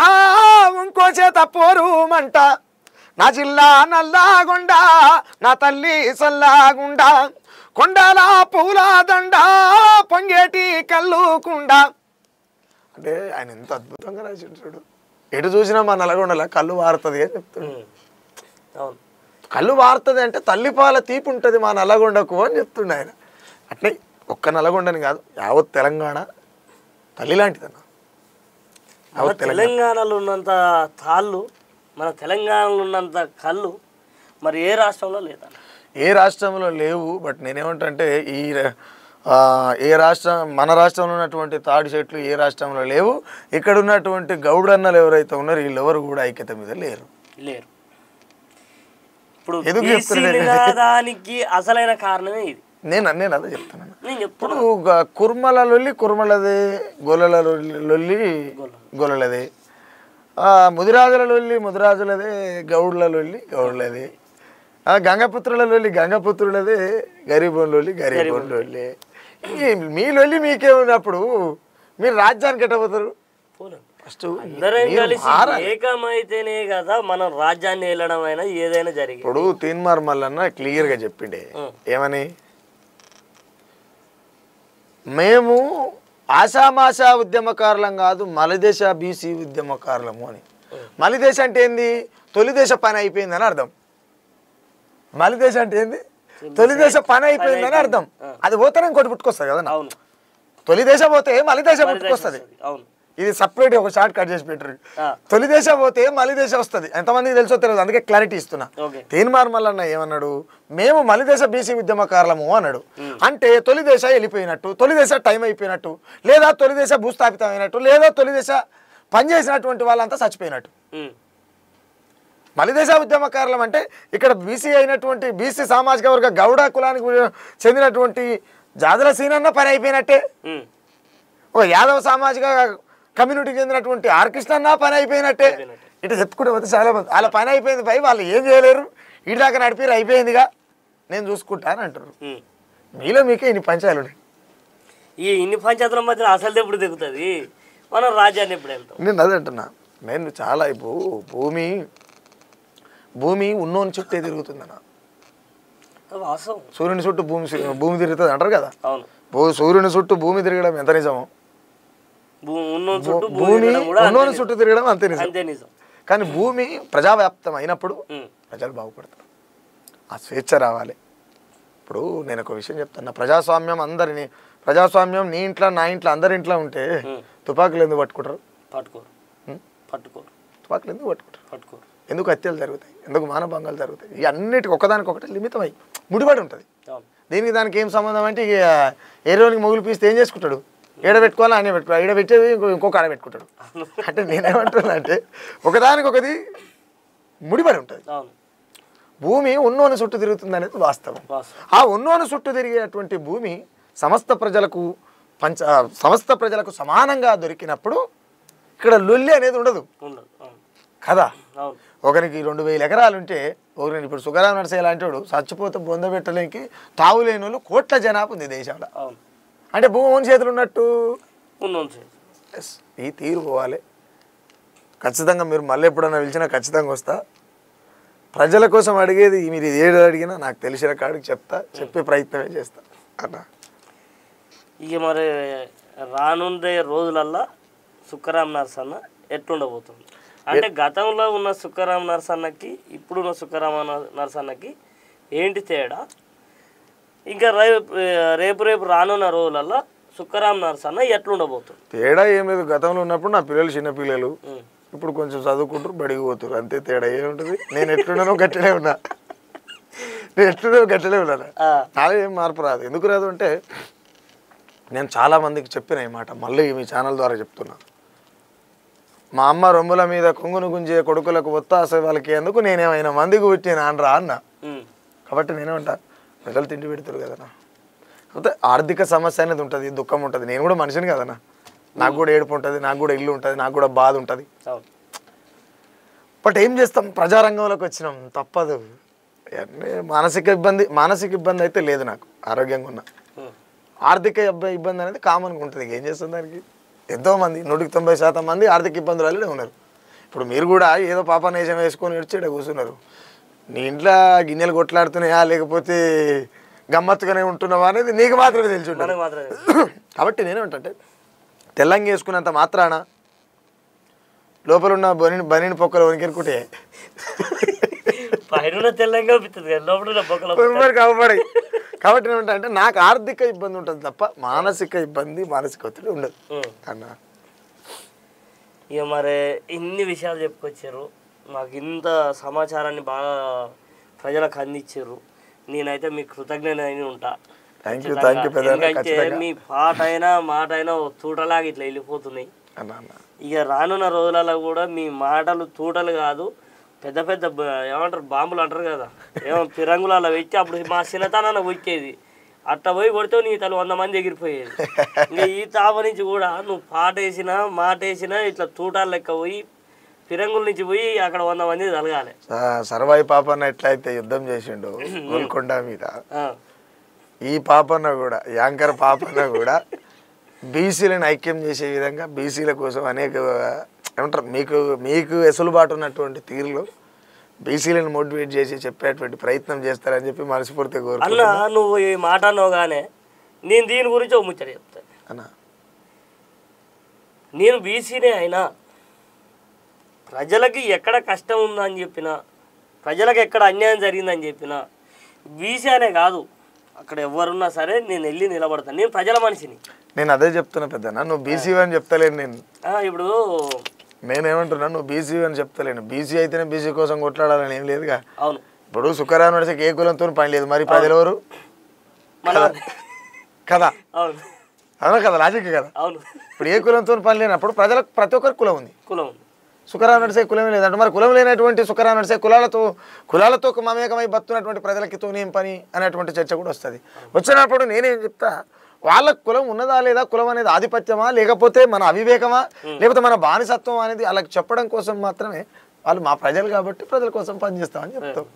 Speaker 2: ఇంకో చేత పోరు మంట నా జిల్లా నల్లాగొండ నా తల్లి సల్లాగుండ కొండల పూల దండ పొంగేటి కల్లుకుండ అంటే ఆయన ఎంత అద్భుతంగా రాసిండు చూడు. ఎటు చూసినా మా నల్గొండలా కళ్ళు వారుతుంది అని చెప్తున్నాడు. కళ్ళు వారుతుంది అంటే తల్లిపాల తీపి ఉంటుంది మా నల్లగొండకు అని చెప్తుండే ఆయన. అట్లే ఒక్క నల్లగొండని కాదు, యావత్ తెలంగాణ తల్లి లాంటిదన్న.
Speaker 1: తెలంగాణలో ఉన్నంత తాళ్ళు, మన తెలంగాణలో ఉన్నంత కళ్ళు మరి ఏ రాష్ట్రంలో లేదన్న.
Speaker 2: ఏ రాష్ట్రంలో లేవు. బట్ నేనేమంటా అంటే ఏ రాష్ట్రం, మన రాష్ట్రంలో ఉన్నటువంటి తాడి చెట్లు ఏ రాష్ట్రంలో లేవు. ఇక్కడ ఉన్నటువంటి గౌడన్నలు ఎవరైతే ఉన్నారో వీళ్ళెవరు కూడా ఐక్యత మీద లేరు.
Speaker 1: ఇప్పుడు దానికి అసలైన కారణమే ఇది.
Speaker 2: నేను అదే చెప్తాను. ఇప్పుడు కుర్మల లొల్లి కుర్మలదే, గొల్లల లొల్లి గొల్లలదే, ముదిరాజుల లొల్లి ముదిరాజులదే, గౌడ్ల లొల్లి గౌడ్లదే, గంగపుత్రుల లొల్లి గంగపుత్రులదే, గరీబోన్ లొల్లి గరీబోన్ లొల్లి. మీ లొల్లి మీకే ఉన్నప్పుడు మీరు రాజ్యానికి ఎట్టబోతారు? ఫస్ట్
Speaker 1: అందరం కలిసి ఏకమైతేనే కదా మనం రాజ్యాన్ని వెళ్ళడం అయినా ఏదైనా జరిగింది.
Speaker 2: ఇప్పుడు తీన్మార్ మల్లన్న క్లియర్గా చెప్పిండే ఏమని, మేము ఆశామాషా ఉద్యమకారులం కాదు, మలిదేశ బీసీ ఉద్యమకారులము అని. మలిదేశ అంటే ఏంది? తొలిదేశ పని అయిపోయిందని అర్థం. మలిదేశ అంటే ఏంది? తొలిదేశ పని అయిపోయిందని అర్థం. అది పోతేనే ఇంకోటి పుట్టుకొస్తుంది కదా. తొలిదేశ పోతే మలిదేశ పుట్టుకొస్తుంది. ఇది సపరేట్ ఒక షార్ట్ కట్ చేసి పెట్టరు. తొలిదేశ పోతే మలిదేశ వస్తుంది. ఎంతమందికి తెలుసో తెలియదు, అందుకే క్లారిటీ ఇస్తున్నా. తీన్మార్ మల్లన్న ఏమన్నాడు? మేము మలిదేశ బీసీ ఉద్యమకారులము అన్నాడు. అంటే తొలిదేశ వెళ్ళిపోయినట్టు, తొలిదేశ టైం అయిపోయినట్టు, లేదా తొలిదేశ భూస్థాపితం అయినట్టు, లేదా తొలిదేశ పనిచేసినటువంటి వాళ్ళంతా చచ్చిపోయినట్టు. మలిదేశ ఉద్యమకారులం అంటే ఇక్కడ బీసీ అయినటువంటి బీసీ సామాజిక వర్గ గౌడ కులానికి చెందినటువంటి జాదల సీనన్న పని అయిపోయినట్టే. ఒక యాదవ సామాజిక కమ్యూనిటీకి చెందినటువంటి ఆర్ కృష్ణన్న పని అయిపోయినట్టే. ఇటు చెప్పుకుంటే పోతే చాలా మంది వాళ్ళ పని అయిపోయింది పై వాళ్ళు ఏం చేయలేరు, ఇటు దాకా నడిపారు అయిపోయిందిగా నేను చూసుకుంటా అని అంటారు. మీలో మీకే ఇన్ని పంచాయలు ఉన్నాయి.
Speaker 1: ఈ ఇన్ని పంచాయతీల మధ్య అసలు ఎప్పుడు దిగుతుంది, మనం రాజ్యాన్ని ఎప్పుడు వెళ్తాం?
Speaker 2: నేను అదే అంటున్నా. నేను చాలా ఇప్పుడు భూమి ఉన్నోని చుట్టే తిరుగుతుందన్న. సూర్యుని చుట్టూ భూమి తిరుగుతుంది అంటారు కదా. సూర్యుని చుట్టూ భూమి తిరగడం ఎంత నిజమో, భూమి ఉన్నోని చుట్టూ తిరగడం అంతే నిజం. కానీ భూమి ప్రజావ్యాప్తం అయినప్పుడు ప్రజలు బాగుపడతారు, ఆ స్వేచ్ఛ రావాలి. ఇప్పుడు నేను ఒక విషయం చెప్తాను. ప్రజాస్వామ్యం నీ ఇంట్లో నా ఇంట్లో అందరి ఇంట్లో ఉంటే తుపాకులు ఎందుకు పట్టుకుంటారు? తుపాకులు ఎందుకు పట్టుకుంటారు? ఎందుకు హత్యలు జరుగుతాయి? ఎందుకు మానభంగాలు జరుగుతాయి? ఈ అన్నిటికీ ఒకదానికొకటి లిమితమై ముడిపడి ఉంటుంది. దీనికి దానికి ఏం సంబంధం అంటే, ఇక ఏరోనికి మొగులు పీస్తే ఏం చేసుకుంటాడు? ఏడ పెట్టుకోవాలా అనే పెట్టుకోవాలి, ఈడ పెట్టేది ఇంకొక ఆడ పెట్టుకుంటాడు. అంటే నేనేమంటున్నా అంటే ఒకదానికొకటి ముడిపడి ఉంటుంది. భూమి ఉన్నోని చుట్టూ తిరుగుతుంది అనేది వాస్తవం. ఆ ఉన్నోని చుట్టూ తిరిగేటువంటి భూమి సమస్త ప్రజలకు సమానంగా దొరికినప్పుడు ఇక్కడ లొల్లి అనేది ఉండదు కదా. ఒకరికి 2000 ఎకరాలు ఉంటే ఒకరిని ఇప్పుడు సుగరామ నరసయ్య లాంటి వాడు చచ్చిపోతే బొంద పెట్టలేనికి తావులేని వాళ్ళు కోట్ల జనాభా ఉంది దేశంలో. అంటే భూమి ఓన్ చేతులు ఉన్నట్టు ఈ తీరు పోవాలి. ఖచ్చితంగా మీరు మళ్ళీ ఎప్పుడన్నా పిలిచినా ఖచ్చితంగా వస్తా. ప్రజల కోసం అడిగేది మీరు ఏడు అడిగినా నాకు తెలిసిన కాడికి చెప్పే ప్రయత్నమే చేస్తా అన్న.
Speaker 1: ఇక మరి రానుండే రోజులల్లా సుక్కరామ నరసన్న ఎట్లుండబోతుంది అంటే, గతంలో ఉన్న సుక్కరామ నరసన్నకి ఇప్పుడున్న సుక్కరామ నరసన్నకి ఏంటి తేడా? ఇంకా రేపు రానున్న రోజులల్లో సుక్కరామ నరసన్న ఎట్లుండబోతుంది?
Speaker 2: తేడా ఏం లేదు. గతంలో ఉన్నప్పుడు నా పిల్లలు చిన్నపిల్లలు, ఇప్పుడు కొంచెం చదువుకుంటారు, బడికి పోతారు, అంతే తేడా ఏముంటుంది. నేను ఎట్లున్నానో గట్టినే ఉన్నా, నాలో ఏం మార్పు రాదు. ఎందుకు రాదు అంటే, నేను చాలామందికి చెప్పిన ఈ మాట మళ్ళీ మీ ఛానల్ ద్వారా చెప్తున్నా. మా అమ్మ రొమ్ముల మీద కొంగును గుంజే కొడుకులకు ఒత్తాస వాళ్ళకి ఎందుకు నేనేమైనా మందికి పుట్టిన అనరా అన్న. కాబట్టి నేనేమంటా, ప్రజలు తిండి పెడతారు కదనా. కాకపోతే ఆర్థిక సమస్య అనేది ఉంటుంది, దుఃఖం ఉంటుంది. నేను కూడా మనిషిని కదనా, నాకు కూడా ఏడుపు ఉంటుంది, నాకు కూడా ఇల్లు ఉంటుంది, నాకు కూడా బాధ ఉంటుంది. బట్ ఏం చేస్తాం, ప్రజారంగంలోకి వచ్చినాం, తప్పదు. మానసిక ఇబ్బంది అయితే లేదు నాకు, ఆరోగ్యంగా ఉన్నా. ఆర్థిక ఇబ్బంది అనేది కామన్గా ఉంటుంది. ఏం చేస్తుంది దానికి, ఎంతోమంది 190% మంది ఆర్థిక ఇబ్బందులు వల్లనే ఉన్నారు. ఇప్పుడు మీరు కూడా ఏదో పాపనేషం వేసుకొని వచ్చి ఇక్కడ కూర్చున్నారు. నీ ఇంట్లో గిన్నెలు కొట్లాడుతున్నాయా లేకపోతే గమ్మత్తుగానే ఉంటున్నావా అనేది నీకు మాత్రమే తెలిసి ఉంటుంది. కాబట్టి నేనేమంటే తెల్లంగా వేసుకున్నంత మాత్రాన లోపల ఉన్న బనీని పొక్కలు వణికెరుకుంటే కాబట్టి ఏమంటే నాకు ఆర్థిక ఇబ్బంది ఉంటుంది తప్ప మానసిక ఒత్తిడి ఉండదు అన్న.
Speaker 1: ఇక మరి ఇన్ని విషయాలు చెప్పుకొచ్చారు, మాకు ఇంత సమాచారాన్ని బాగా ప్రజలకు అందించారు. నేనైతే మీకు కృతజ్ఞతని ఉంటా. ఎందుకంటే మీ పాట అయినా మాట అయినా తూటలాగా ఇట్లా వెళ్ళిపోతున్నాయి. ఇక రానున్న రోజులలో కూడా మీ మాటలు తూటలు కాదు, పెద్ద పెద్ద ఏమంటారు బాంబులు అంటారు కదా, ఏమో పిరంగులలో పెట్టి అప్పుడు మా చిన్నతనాన్ని వచ్చేది అట్లా పోయి కొడితే నీ తను 100 మంది ఎగిరిపోయేది. ఇంకా ఈ తాప నుంచి కూడా నువ్వు పాట వేసినా మాట వేసినా ఇట్లా తూటాలు లెక్క పోయి పిరంగుల నుంచి పోయి అక్కడ 100 మంది తలగాలి.
Speaker 2: సర్వాయి పాపన్న ఎట్లయితే యుద్ధం చేసిండు గోల్కొండ మీద, ఈ పాపన్న కూడా యాంకర్ పాపన్న కూడా బీసీలను ఐక్యం చేసే విధంగా బీసీల కోసం అనేక ఏమంటారు మీకు వెసులుబాటు ఉన్నటువంటి తీరులో బీసీలను మోటివేట్ చేసి చెప్పేటువంటి ప్రయత్నం చేస్తారని చెప్పి మనస్ఫూర్తిగా కోరుకుంటున్నా.
Speaker 1: అన్న నువ్వు ఈ మాట అన్నావుగానే నేను దీని గురించి ఒక ముచ్చట చెప్తాను
Speaker 2: అన్న.
Speaker 1: నేను బీసీనే అయినా ప్రజలకి ఎక్కడ కష్టం ఉందని చెప్పినా, ప్రజలకు ఎక్కడ అన్యాయం జరిగిందని చెప్పినా, బీసీ అనే కాదు అక్కడ ఎవరున్నా సరే నేను వెళ్ళి నిలబడతాను. నేను ప్రజల మనిషిని.
Speaker 2: నేను అదే చెప్తున్నా పెద్దనా, నువ్వు బీసీ అని చెప్తలేను నేను.
Speaker 1: ఇప్పుడు
Speaker 2: నేనేమంటున్నా, నువ్వు బీసీ అని చెప్తలేను. బీసీ అయితేనే బీసీ కోసం కొట్లాడాలని ఏం లేదుగా.
Speaker 1: అవును.
Speaker 2: ఇప్పుడు సుఖరావు నడిచే ఏ కులంతో పని లేదు, మరి ప్రజలు ఎవరు కదా?
Speaker 1: అవును
Speaker 2: అవునా కదా, లాజిక్ కదా.
Speaker 1: అవును.
Speaker 2: ఇప్పుడు ఏ కులంతో పని లేనప్పుడు ప్రజలకు ప్రతి ఒక్కరికి కులం ఉంది. సుఖరావు నడిసే కులమే లేదంటే మరి కులం లేనటువంటి సుఖరావు నడిసే కులాలతో మమేకమై బతున్నటువంటి ప్రజలకితో ఏం పని అనేటువంటి చర్చ కూడా వస్తుంది. వచ్చినప్పుడు నేనేం చెప్తా, వాళ్ళకు కులం ఉన్నదా లేదా, కులం అనేది ఆధిపత్యమా లేకపోతే మన అవివేకమా లేకపోతే మన బానిసత్వం అనేది వాళ్ళకి చెప్పడం కోసం మాత్రమే వాళ్ళు మా ప్రజలు కాబట్టి ప్రజల కోసం పనిచేస్తామని చెప్తాం.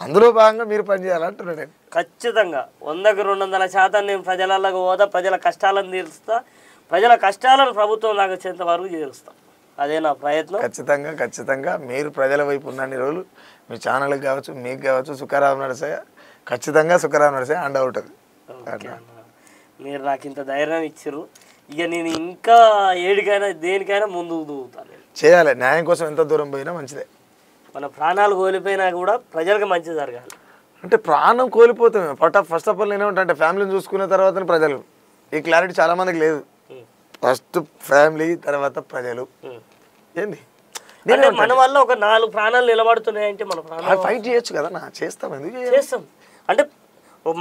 Speaker 2: అందులో భాగంగా మీరు పనిచేయాలంటున్నాను నేను.
Speaker 1: ఖచ్చితంగా 100కి 200% నేను ప్రజలకు పోదా, ప్రజల కష్టాలను తీరుస్తా, ప్రజల కష్టాలను ప్రభుత్వం నాకు వచ్చేంత వరకు తీరుస్తా. అదే నా ప్రయత్నం.
Speaker 2: ఖచ్చితంగా మీరు ప్రజల వైపు ఉన్నన్ని రోజులు మీ ఛానల్కి కావచ్చు, మీకు కావచ్చు, సుఖరావు నరసయ్య ఖచ్చితంగా సుఖరావు నరసయ్య అండ ఉంటుంది.
Speaker 1: మీరు నాకు ఇంత ధైర్యం ఇచ్చారు. ఇక నేను ఇంకా ఏడికైనా దేనికైనా ముందుకు దూకుతాను.
Speaker 2: చేయాలి, న్యాయం కోసం ఎంత దూరం పోయినా మంచిదే.
Speaker 1: మన ప్రాణాలు కోల్పోయినా కూడా ప్రజలకు మంచి జరగాలి.
Speaker 2: అంటే ప్రాణం కోల్పోతామే ఫస్ట్ ఆఫ్ ఆల్ నేనేమంటే ఫ్యామిలీని చూసుకున్న తర్వాత ప్రజలు, ఈ క్లారిటీ చాలా మందికి లేదు. ఫస్ట్ ఫ్యామిలీ తర్వాత ప్రజలు. ఏంది
Speaker 1: అంటే మన వల్ల ఒక 4 ప్రాణాలు నిలబడుతున్నాయంటే మన ప్రాణాలు
Speaker 2: ఫైట్ చేయొచ్చు కదా. చేస్తాం, ఎందుకు
Speaker 1: చేస్తాం అంటే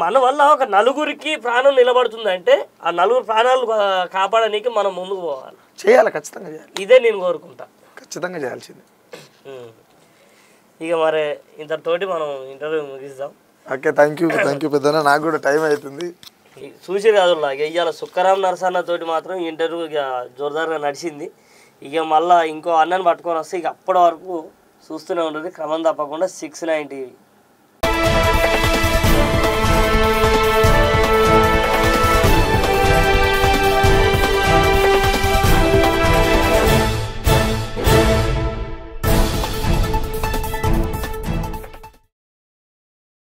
Speaker 1: మన వల్ల ఒక 4గురికి ప్రాణం నిలబడుతుంది అంటే ఆ 4 ప్రాణాలు కాపాడడానికి మనం ముందుకు పోవాలి,
Speaker 2: చేయాలి, ఖచ్చితంగా చేయాలి.
Speaker 1: ఇదే నేను కోరుకుంటా,
Speaker 2: ఖచ్చితంగా చేయాల్సింది.
Speaker 1: ఇక మరి ఇంతటితోటి మనం ఇంటర్వ్యూ ముగిస్తాం.
Speaker 2: ఓకే, థ్యాంక్ యూ పెద్దనా, నాకు కూడా టైం అవుతుంది.
Speaker 1: చూసి కాదు ఇవాళ సుఖరాం నరసన్న తోటి మాత్రం ఇంటర్వ్యూ ఇక జోరుదారుగా నడిచింది. ఇక మళ్ళీ ఇంకో అన్నని పట్టుకొని వస్తే ఇక అప్పటి వరకు చూస్తూనే ఉంటుంది, క్రమం తప్పకుండా 690